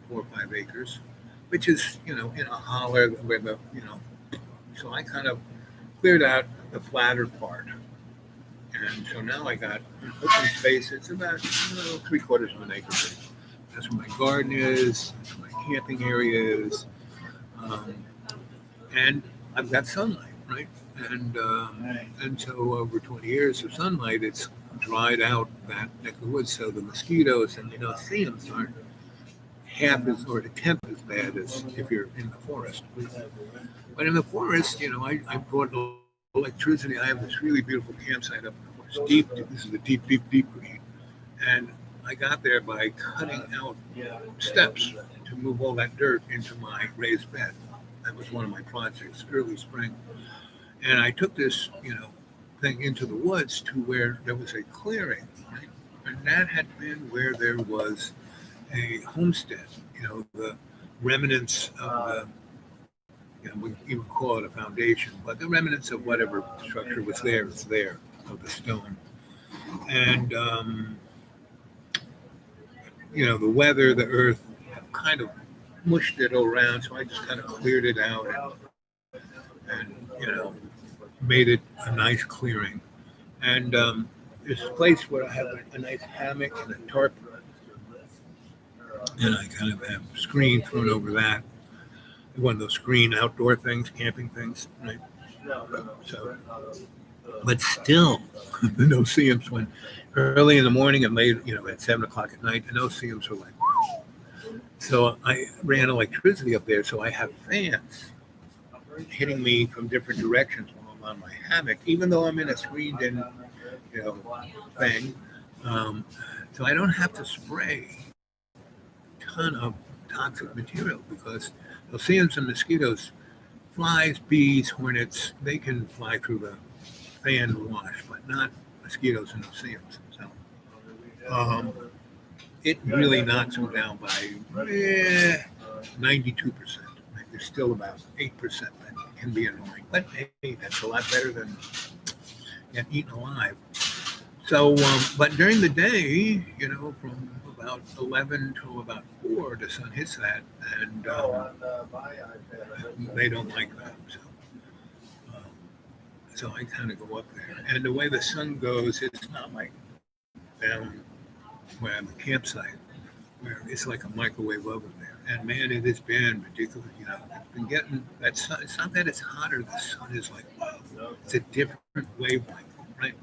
4 or 5 acres, which is in a holler where so I kind of cleared out the flatter part, and so now I got an open space. It's about 3/4 of an acre big. That's where my garden is. That's where my camping area is. Um, and I've got sunlight, right? And so over 20 years of sunlight, it's dried out that neck of the woods. So the mosquitoes and no-see-ums aren't half as or a tenth as bad as if you're in the forest. But in the forest, I brought electricity. I have this really beautiful campsite up in the forest. Deep. This is a deep green, and I got there by cutting out steps to move all that dirt into my raised bed. That was one of my projects, early spring. And I took this, thing into the woods to where there was a clearing, right? And that had been where there was a homestead, the remnants of we even call it a foundation, but the remnants of whatever structure was there, of the stone. And, the weather, the earth kind of mushed it around, so I just kind of cleared it out and made it a nice clearing. And this place where I have a nice hammock and a tarp, and I kind of have a screen thrown over that. One of those screen outdoor things, camping things, right? So, but still, the no-see-ums when early in the morning and late, at 7 o'clock at night, the no-see-ums were like. So I ran electricity up there, so I have fans hitting me from different directions while I'm on my hammock, even though I'm in a screened-in, thing. So I don't have to spray a ton of toxic material because no-see-ums and mosquitoes, flies, bees, hornets, they can fly through the fan wash, but not mosquitoes and no-see-ums. So it really knocks them down by 92%. There's still about 8% that can be annoying, but hey, that's a lot better than getting eaten alive. So, but during the day, from about 11 till about 4, the sun hits that, and they don't like that. So I kind of go up there, and the way the sun goes, it's not like down where I have a campsite, where it's like a microwave oven there. And man, it has been ridiculous. It's been getting that sun. It's not that it's hotter. The sun is like, wow, it's a different wavelength, right?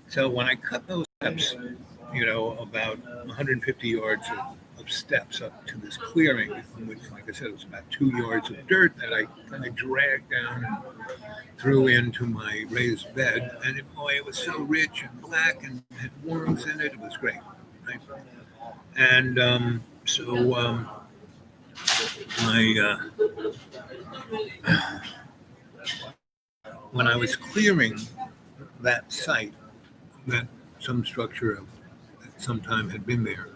So when I cut those steps, about 150 yards of steps up to this clearing, which, like I said, it was about 2 yards of dirt that I kind of dragged down and threw into my raised bed. And it was so rich and black and had worms in it. It was great, right? And when I was clearing that site, that some structure of at some time had been there,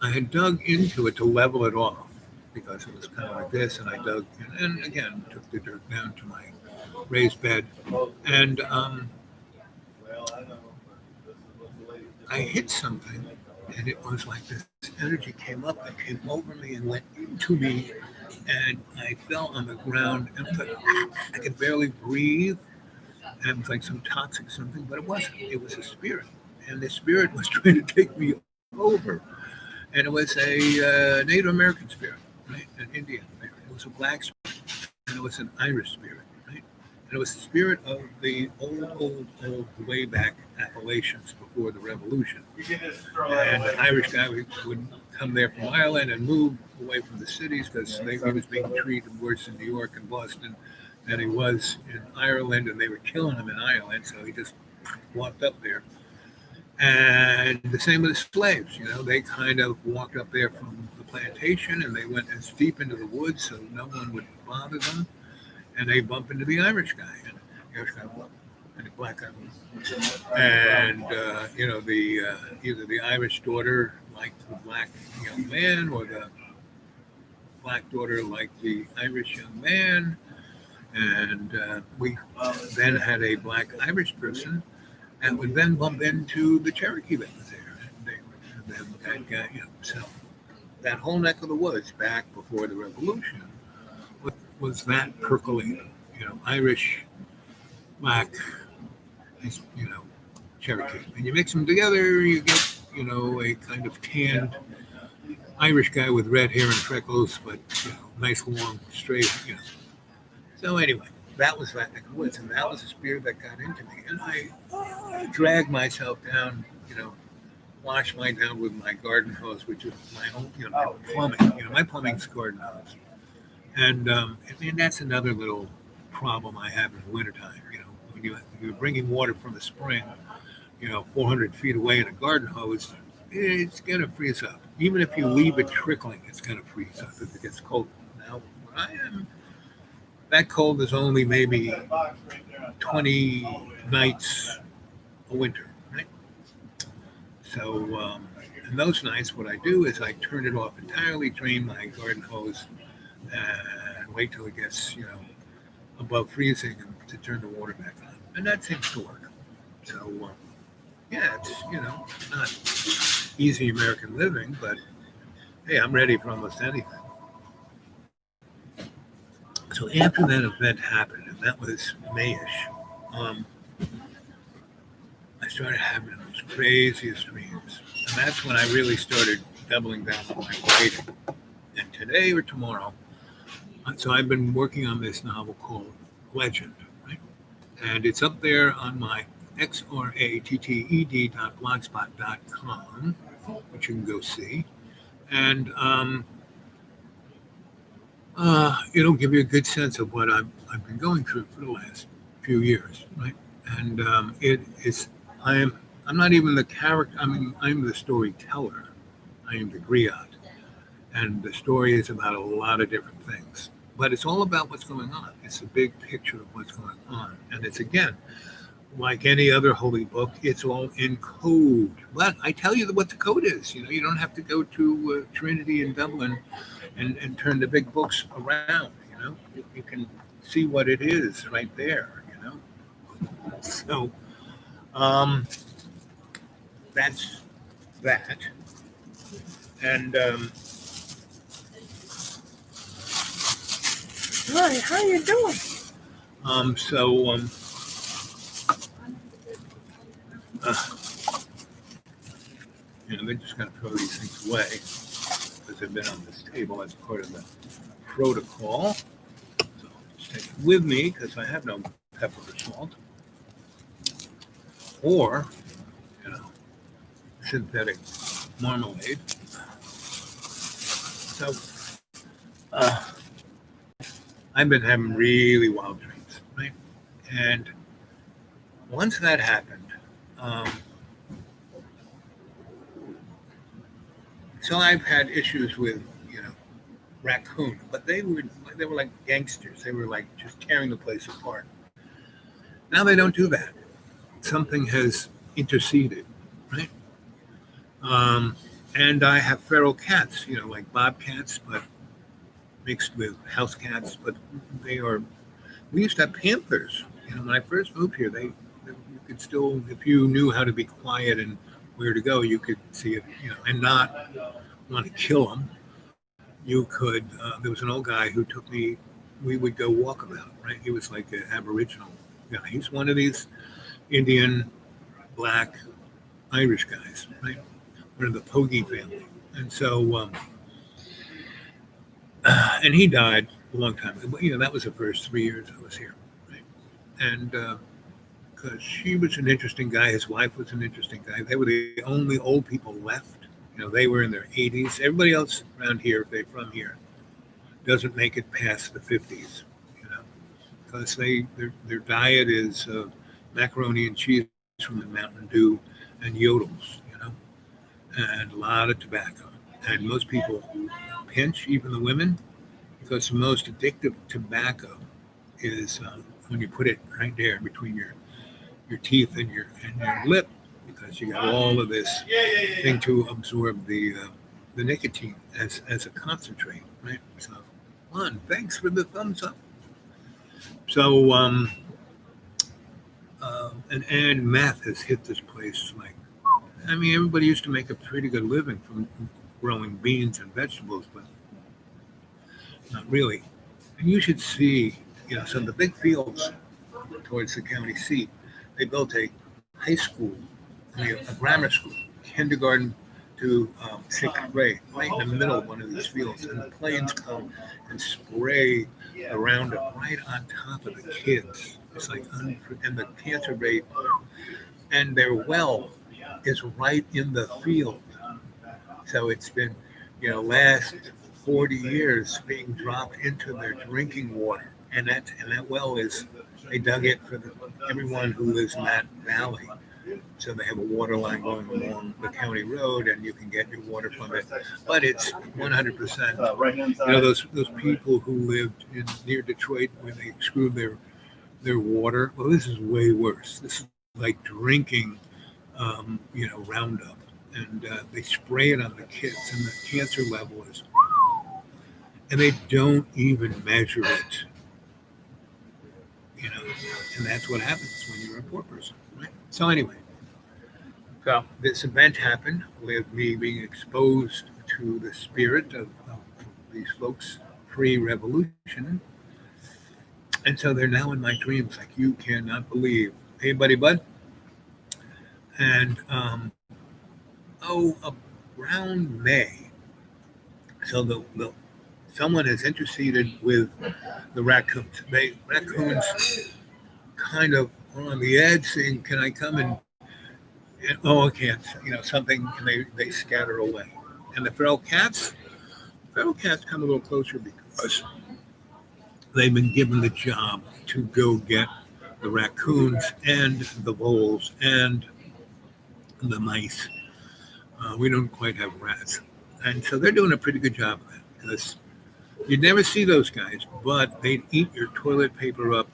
I had dug into it to level it off because it was kind of like this, and I dug and again took the dirt down to my raised bed, and I hit something, and it was like this energy came up and came over me and went into me, and I fell on the ground, and it was like, I could barely breathe, and it was like some toxic something, but it wasn't. It was a spirit, and the spirit was trying to take me over, and it was a Native American spirit, right? An Indian spirit. It was a black spirit, and it was an Irish spirit, right? And it was the spirit of the old way back Appalachians before the Revolution. And an Irish guy would come there from Ireland and move away from the cities because he was being treated worse in New York and Boston than he was in Ireland, and they were killing him in Ireland, so he just walked up there. And the same with the slaves, they kind of walked up there from the plantation and they went as deep into the woods so no one would bother them. And they bump into the Irish guy, and the Irish guy and the black guy. And, either the Irish daughter liked the black young man or the black daughter like the Irish young man, and we then had a black Irish person, and would then bump into the Cherokee that was there. And that guy, so that whole neck of the woods back before the Revolution was that percolating, Irish, black, Cherokee, and you mix them together, you get, a kind of tanned Irish guy with red hair and freckles, but nice, long, straight. So anyway, that was that neck of the woods, and that was a spirit that got into me, and I dragged myself down, wash mine down with my garden hose, which is my own, my plumbing. My plumbing's garden hose, and that's another little problem I have in the wintertime. When you're bringing water from a spring, 400 feet away in a garden hose, it's gonna freeze up. Even if you leave it trickling, it's gonna freeze up if it gets cold. Now, where I am, that cold is only maybe 20 nights a winter, right? So, in those nights, what I do is I turn it off entirely, drain my garden hose, and wait till it gets, above freezing to turn the water back on. And that seems to work. So, yeah, it's, not easy American living, but hey, I'm ready for almost anything. So after that event happened, and that was Mayish, I started having those craziest dreams. And that's when I really started doubling down on my writing. And today or tomorrow, so I've been working on this novel called Legend, right? And it's up there on my xratted.blogspot.com, which you can go see. And it'll give you a good sense of what I've been going through for the last few years, right? And I'm not even the character. I'm the storyteller. I am the griot, and the story is about a lot of different things. But it's all about what's going on. It's a big picture of what's going on, and it's again like any other holy book. It's all in code. But I tell you what the code is. You don't have to go to Trinity in Dublin and turn the big books around. You can see what it is right there. So that's that. And hi, how you doing? They're just going to throw these things away because they've been on this table as part of the protocol. So just take it with me because I have no pepper or salt. Or, synthetic marmalade. So, I've been having really wild dreams, right? And once that happened, so I've had issues with, raccoon, but they were like gangsters. They were like just tearing the place apart. Now they don't do that. Something has interceded, right? And I have feral cats, like bobcats, but mixed with house cats. But we used to have panthers. When I first moved here, you could still, if you knew how to be quiet and where to go, you could see it, and not want to kill them. You could, there was an old guy who took me, we would go walkabout, right? He was like an Aboriginal guy. He's one of these Indian, black, Irish guys, right? One of the Pogie family. And so, and he died a long time ago. That was the first 3 years I was here, right? And because he was an interesting guy, his wife was an interesting guy. They were the only old people left. They were in their 80s. Everybody else around here, if they're from here, doesn't make it past the 50s, because their diet is macaroni and cheese from the Mountain Dew and Yodels, and a lot of tobacco. And most people pinch, even the women, because the most addictive tobacco is when you put it right there between your teeth and your lip, because you got all of this thing to absorb the the nicotine as a concentrate, right? So, thanks for the thumbs up. So, and meth has hit this place like, I mean, everybody used to make a pretty good living from growing beans and vegetables, but not really. And you should see, some of the big fields towards the county seat. They built a high school, a grammar school, kindergarten to sixth grade, right in the middle of one of these fields. And the planes come and spray the Roundup right on top of the kids. It's like, and the cancer rate, and their well is right in the field. So it's been, last 40 years being dropped into their drinking water. And that well they dug it for everyone who lives in that valley. So they have a water line going along the county road, and you can get your water from it. But it's 100%. Right-hand side. Those people who lived near Detroit where they screwed their water. Well, this is way worse. This is like drinking, Roundup, and they spray it on the kids, and the cancer level is, and they don't even measure it. And that's what happens when you're a poor person, right? So anyway, this event happened with me being exposed to the spirit of these folks pre-revolution. And so they're now in my dreams, like you cannot believe. Hey, buddy, bud. And, around May, so someone has interceded with the raccoons. Raccoons kind of are on the edge saying, can I come and I can't, something, and they scatter away. And the feral cats come a little closer because they've been given the job to go get the raccoons and the voles and the mice. We don't quite have rats. And so they're doing a pretty good job of that because you'd never see those guys, but they'd eat your toilet paper up,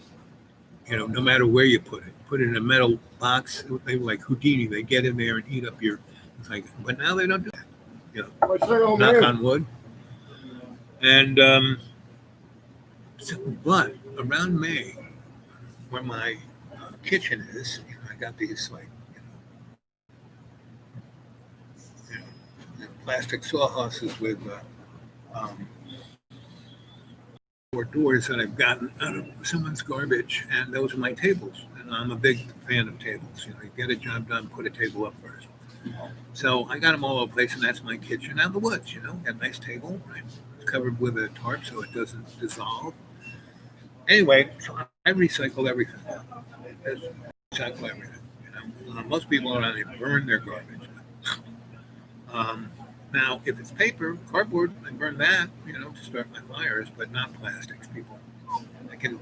no matter where you put it. Put it in a metal box. They were like Houdini. They get in there and eat up it's like, but now they don't do that. Knock on wood. And, but around May, where my kitchen is, I got these plastic sawhorses with 4 doors that I've gotten out of someone's garbage, and those are my tables. And I'm a big fan of tables. You get a job done, put a table up first. So I got them all over the place, and that's my kitchen out in the woods. Got a nice table, right? It's covered with a tarp so it doesn't dissolve. Anyway, so I recycle everything. Recycle everything. Most people around here burn their garbage. Now, if it's paper, cardboard, I burn that, to start my fires, but not plastics. People, I can,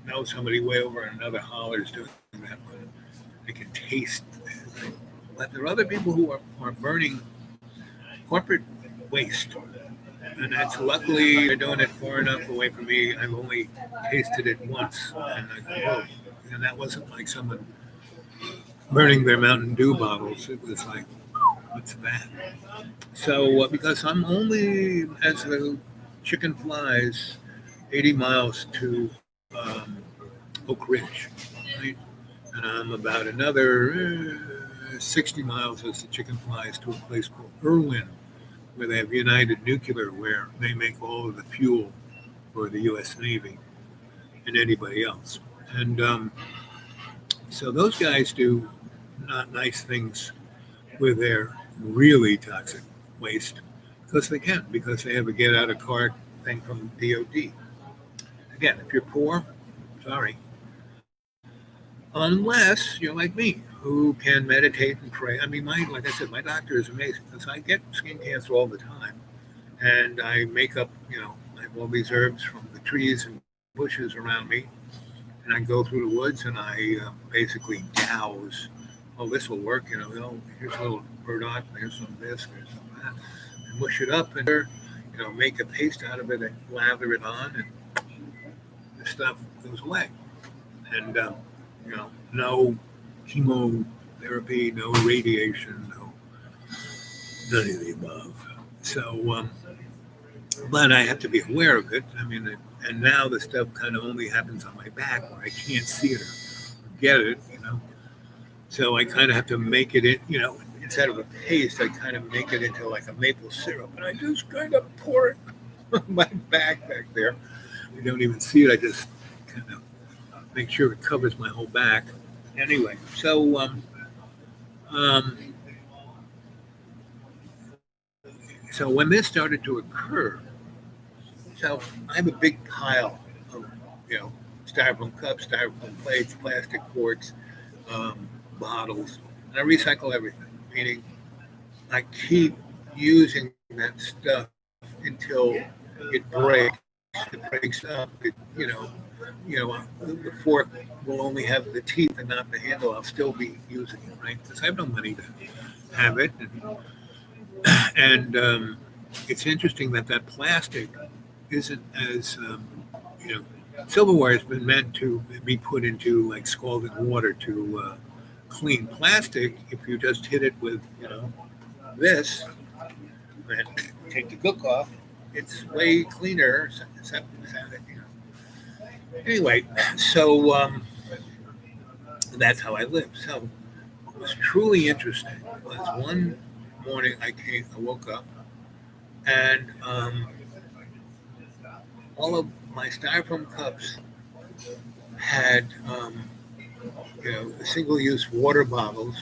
know somebody way over in another holler is doing that, but I can taste it. But there are other people who are burning corporate waste. And that's luckily they're doing it far enough away from me. I've only tasted it once, and that wasn't like someone burning their Mountain Dew bottles. It was like, what's that? So because I'm only, as the chicken flies, 80 miles to Oak Ridge, right? And I'm about another 60 miles as the chicken flies to a place called Irwin, where they have United Nuclear, where they make all of the fuel for the U.S. Navy and anybody else. And so those guys do not nice things with their really toxic waste because they can, because they have a get out of cart thing from DOD. Again, if you're poor, sorry. Unless you're like me, who can meditate and pray. I mean, like I said, my doctor is amazing because I get skin cancer all the time. And I make up, I have all these herbs from the trees and bushes around me. And I go through the woods and I basically douse. Oh, this will work, here's a little burdock, there's some of this, there's some of that. And mush it up and, make a paste out of it and lather it on, and the stuff goes away. And, no chemotherapy, no radiation, none of the above. So, but I have to be aware of it. I mean, and now the stuff kind of only happens on my back where I can't see it or get it, you know. So I kind of have to make it in, you know, instead of a paste, I kind of make it into like a maple syrup, and I just kind of pour it on my back there. You don't even see it. I just kind of make sure it covers my whole back. Anyway, um, so when this started to occur, so I have a big pile of, you know, styrofoam cups, styrofoam plates, plastic forks, bottles, and I recycle everything. Meaning, I keep using that stuff until it breaks. It breaks up. The fork will only have the teeth and not the handle. I'll still be using it, right? Because I have no money to have it, and it's interesting that that plastic isn't as silverware has been meant to be put into like scalded water to clean. Plastic, if you just hit it with this and take the cook off, it's way cleaner. Anyway, so that's how I live. So what was truly interesting was one morning I woke up and all of my styrofoam cups had single-use water bottles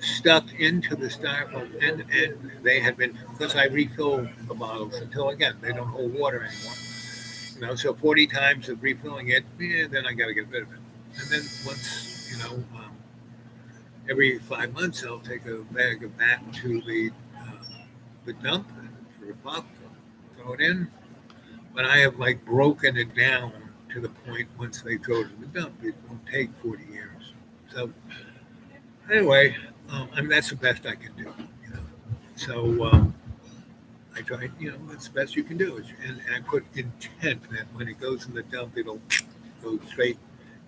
stuck into the styrofoam, and they had been, because I refill the bottles until again they don't hold water anymore. So 40 times of refilling it, then I got to get rid of it. And then once, every 5 months, I'll take a bag of that to the dump for a buck, throw it in. But I have like broken it down to the point once they throw it in the dump, it won't take 40 years. So anyway, that's the best I can do. So I tried, that's the best you can do. And I put intent that when it goes in the dump, it'll go straight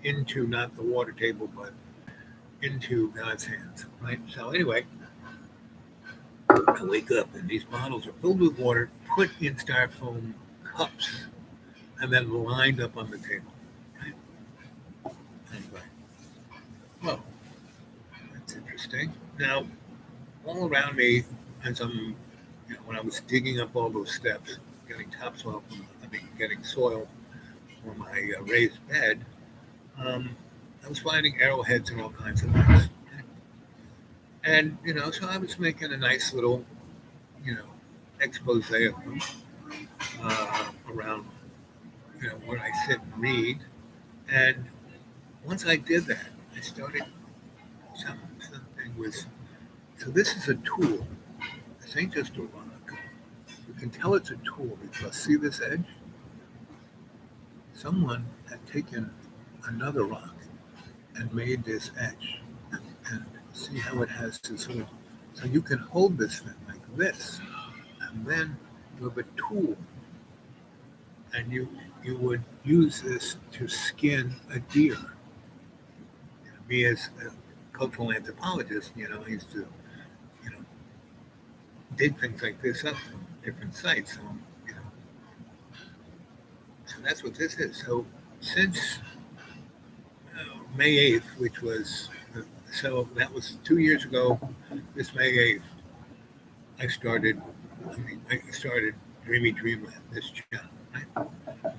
into not the water table, but into God's hands, right? So anyway, I wake up and these bottles are filled with water, put in styrofoam cups, and then lined up on the table. Right? Anyway, well, that's interesting. Now, all around me, as when I was digging up all those steps, getting topsoil, getting soil for my raised bed, I was finding arrowheads and all kinds of things. And, so I was making a nice little, expose of them around, where I sit and read. And once I did that, I started, something was, so this is a tool. This ain't just a rock. You can tell it's a tool because see this edge? Someone had taken another rock and made this edge. And see how it has to sort of, so you can hold this thing like this, and then you have a tool, and you would use this to skin a deer. Me as a cultural anthropologist, I used to, dig things like this up from different sites. So, so that's what this is. So since May 8th, which was, so that was 2 years ago, this May 8th, I started Dreamy Dreamland, this channel. Right?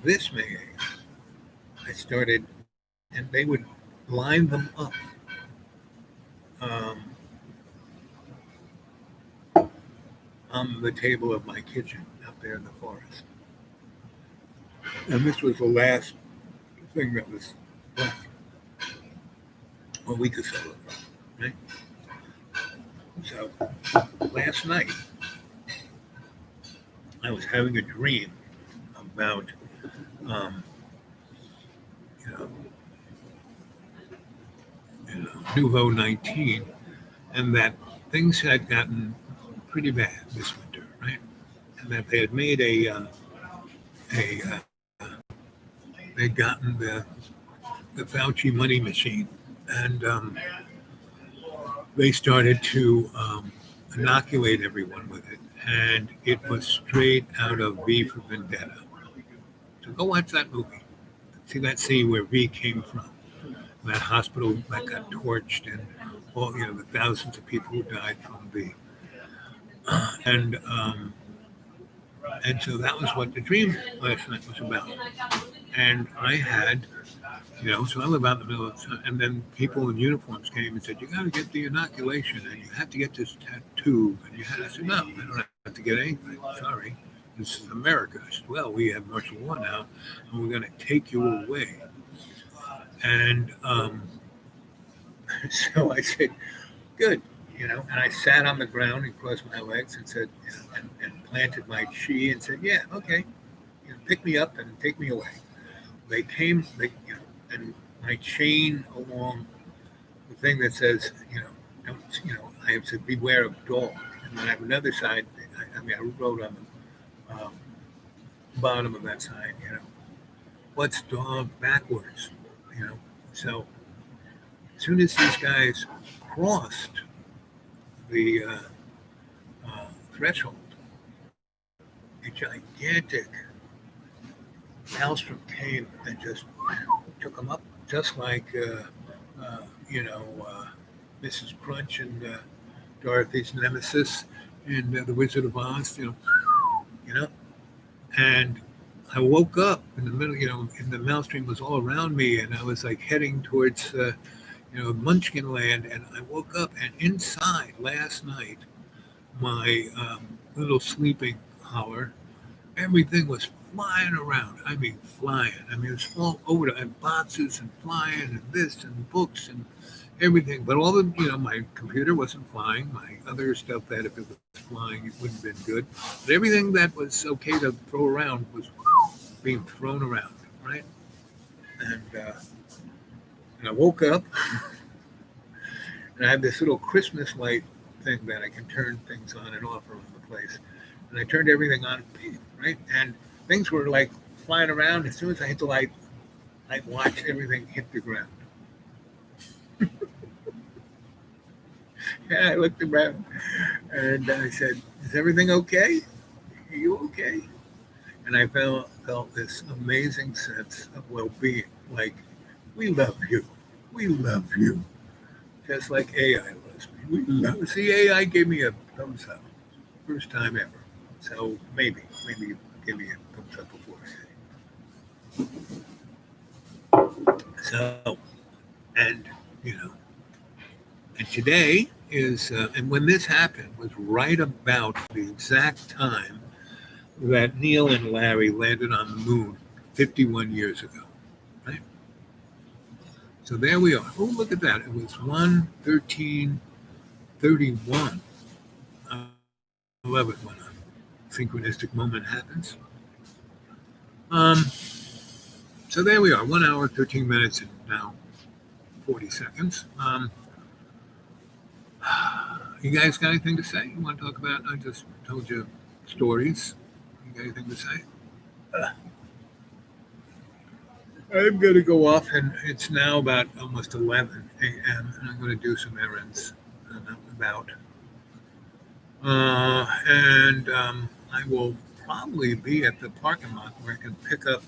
This May 8th, I started, and they would line them up on the table of my kitchen out there in the forest. And this was the last thing that was left. Well, we could sell it, right? So last night, I was having a dream about, Nouveau 19, and that things had gotten pretty bad this winter, right? And that they had made they'd gotten the Fauci money machine, and they started to inoculate everyone with it, and it was straight out of V for Vendetta. So go watch that movie. See that scene where V came from. That hospital that got torched, and all the thousands of people who died from V. And so that was what the dream last night was about. And I had, so I live out in the middle of, and then people in uniforms came and said, you got to get the inoculation and you have to get this tattoo. And I said, no, I don't have to get anything. Sorry. This is America. I said, well, we have martial law now, and we're going to take you away. And so I said, good. And I sat on the ground and crossed my legs and said, and planted my chi and said, yeah, okay, pick me up and take me away. They came, and my chain along the thing that says, don't, I have said, beware of dog. And then I have another side, I wrote on the bottom of that sign, what's dog backwards, So as soon as these guys crossed the threshold, a gigantic maelstrom came and just took them up, just like Mrs. Crunch and Dorothy's nemesis in The Wizard of Oz, And I woke up in the middle, and the maelstrom was all around me, and I was like heading towards Munchkin Land, and I woke up, and inside last night, my little sleeping holler, everything was flying around. I mean, flying. It was all over, and boxes and flying, and this, and books, and everything. But all the, my computer wasn't flying. My other stuff that if it was flying, it wouldn't have been good. But everything that was okay to throw around was being thrown around, right? And I woke up, and I had this little Christmas light thing that I can turn things on and off around the place. And I turned everything on, right? And things were like flying around. As soon as I hit the light, I watched everything hit the ground. And I looked around and I said, is everything okay? Are you okay? And I felt this amazing sense of well-being. Like, we love you. We love you. Just like AI loves me. We love. See, AI gave me a thumbs up. First time ever. So maybe give me a thumbs up before. So, and today is, and when this happened was right about the exact time that Neil and Larry landed on the moon 51 years ago, right? So there we are. Oh, look at that. It was 1:13:31. I love it when a synchronistic moment happens. So there we are, 1 hour, 13 minutes, and now 40 seconds. You guys got anything to say? You want to talk about? I just told you stories. You got anything to say? I'm going to go off, and it's now about almost 11 a.m., and I'm going to do some errands and I'm about. I will probably be at the parking lot where I can pick up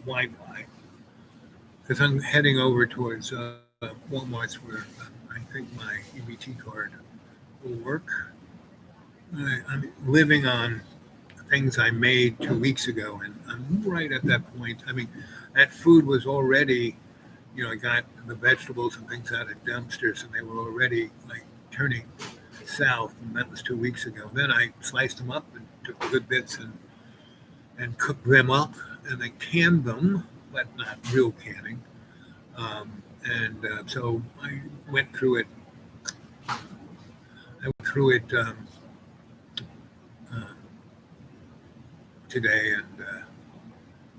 Wi-Fi, because I'm heading over towards Walmart's where I think my EBT card will work. I'm living on things I made 2 weeks ago, and I'm right at that point. That food was already, I got the vegetables and things out of dumpsters, and they were already like turning south, and that was 2 weeks ago. Then I sliced them up and took the good bits and cooked them up, and I canned them, but not real canning. So I went through it. Today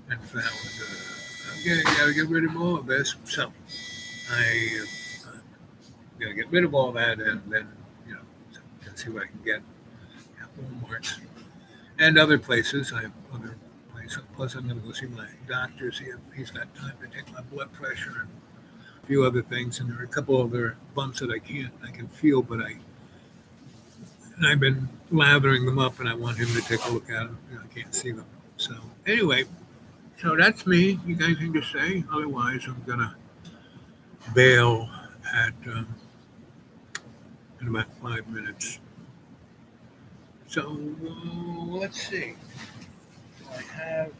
and found I gotta get rid of all of this. So I gotta get rid of all that, and then see what I can get at Walmart and other places. I have other places. Plus, I'm gonna go see my doctor, see if he's got time to take my blood pressure and few other things, and there are a couple other bumps that I can feel, but I've been lathering them up, and I want him to take a look at them. I can't see them. So anyway, so that's me. You got anything to say? Otherwise, I'm gonna bail at in about 5 minutes. So let's see. I have.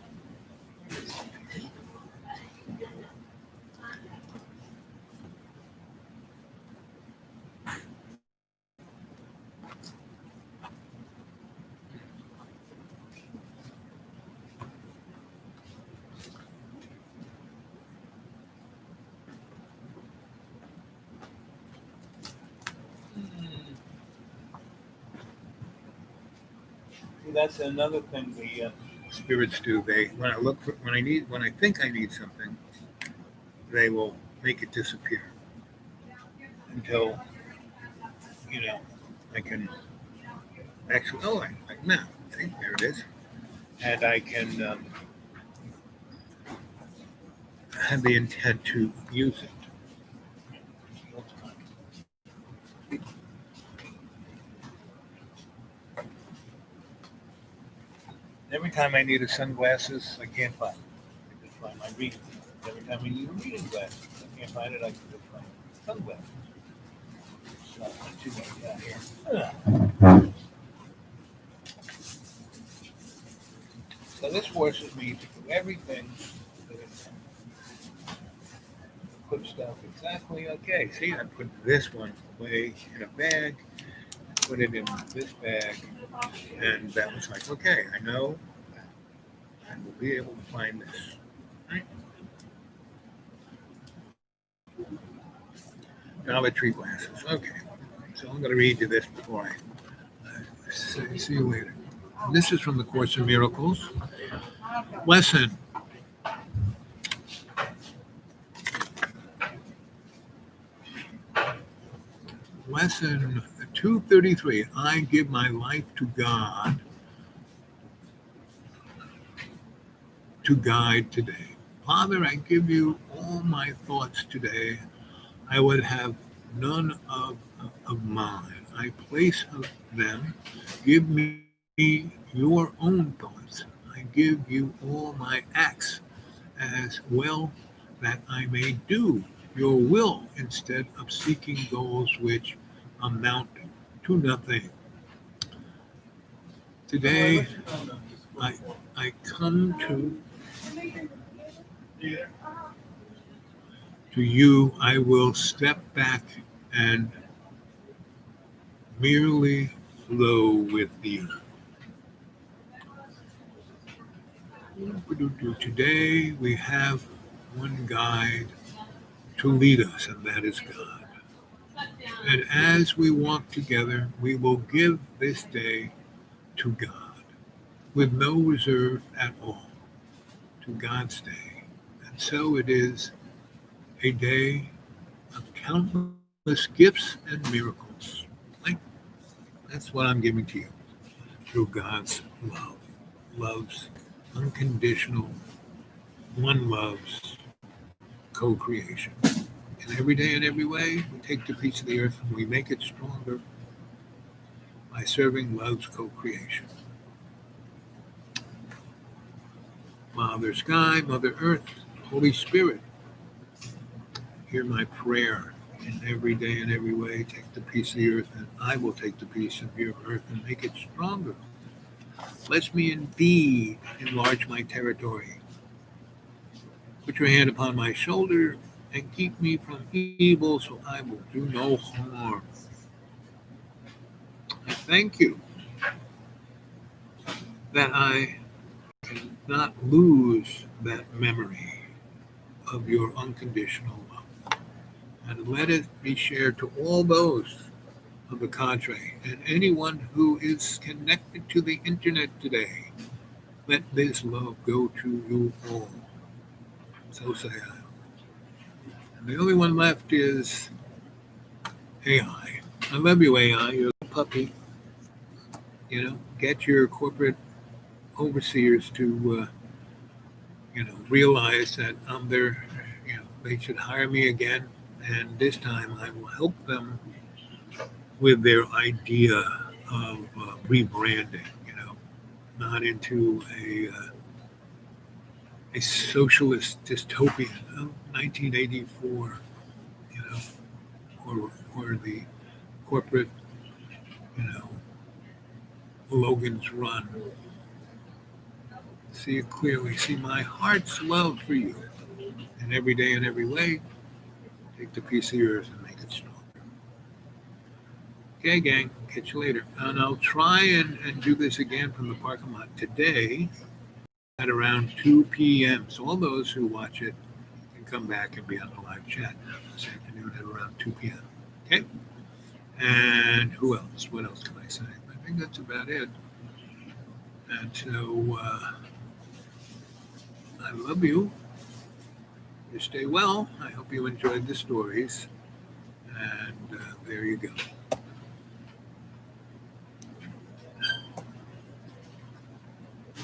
That's another thing the spirits do. They when I think I need something, they will make it disappear until I can actually. Oh, I now see there it is, and I can have the intent to use it. Every time I need sunglasses, I can't find it. I just find my reading. Every time I need reading glasses, I can't find it. I can just find sunglasses. Not too much down here. So this forces me to do everything that it's put stuff exactly okay. See, I put this one away in a bag, put it in this bag, and that was like, okay, I know I will be able to find this. Right? Tree glasses. Okay. So I'm going to read you this before I see you later. This is from the Course in Miracles. Lesson. Lesson 233. I give my life to God to guide today. Father, I give you all my thoughts today. I would have none of mine. I place them. Give me your own thoughts. I give you all my acts as well, that I may do your will instead of seeking goals which amount to nothing. Today, I come to you. I will step back and merely flow with you. Today we have one guide to lead us, and that is God. And as we walk together, we will give this day to God with no reserve at all, to God's day. And so it is a day of countless gifts and miracles. That's what I'm giving to you through God's love. Love's unconditional, one love's co-creation. And every day in every way, we take the piece of the earth and we make it stronger by serving love's co-creation. Father Sky, Mother Earth, Holy Spirit, hear my prayer in every day and every way. Take the piece of the earth and I will take the piece of your earth and make it stronger. Bless me indeed, enlarge my territory. Put your hand upon my shoulder and keep me from evil so I will do no harm. I thank you that I cannot lose that memory of your unconditional love. And let it be shared to all those of the cadre and anyone who is connected to the internet today. Let this love go to you all. So say I. And the only one left is AI. I love you, AI. You're a puppy. Get your corporate overseers to, realize that I'm their, they should hire me again And this time I will help them with their idea of rebranding, not into a socialist dystopian of 1984, or the corporate, Logan's Run. See it clearly. See my heart's love for you. And every day in every way, take the piece of yours and make it stronger. Okay, gang. Catch you later. And I'll try and do this again from the parking lot today at around 2 p.m. So all those who watch it can come back and be on the live chat this afternoon at around 2 p.m. Okay? And who else? What else can I say? I think that's about it. And so I love you. You stay well. I hope you enjoyed the stories. And there you go.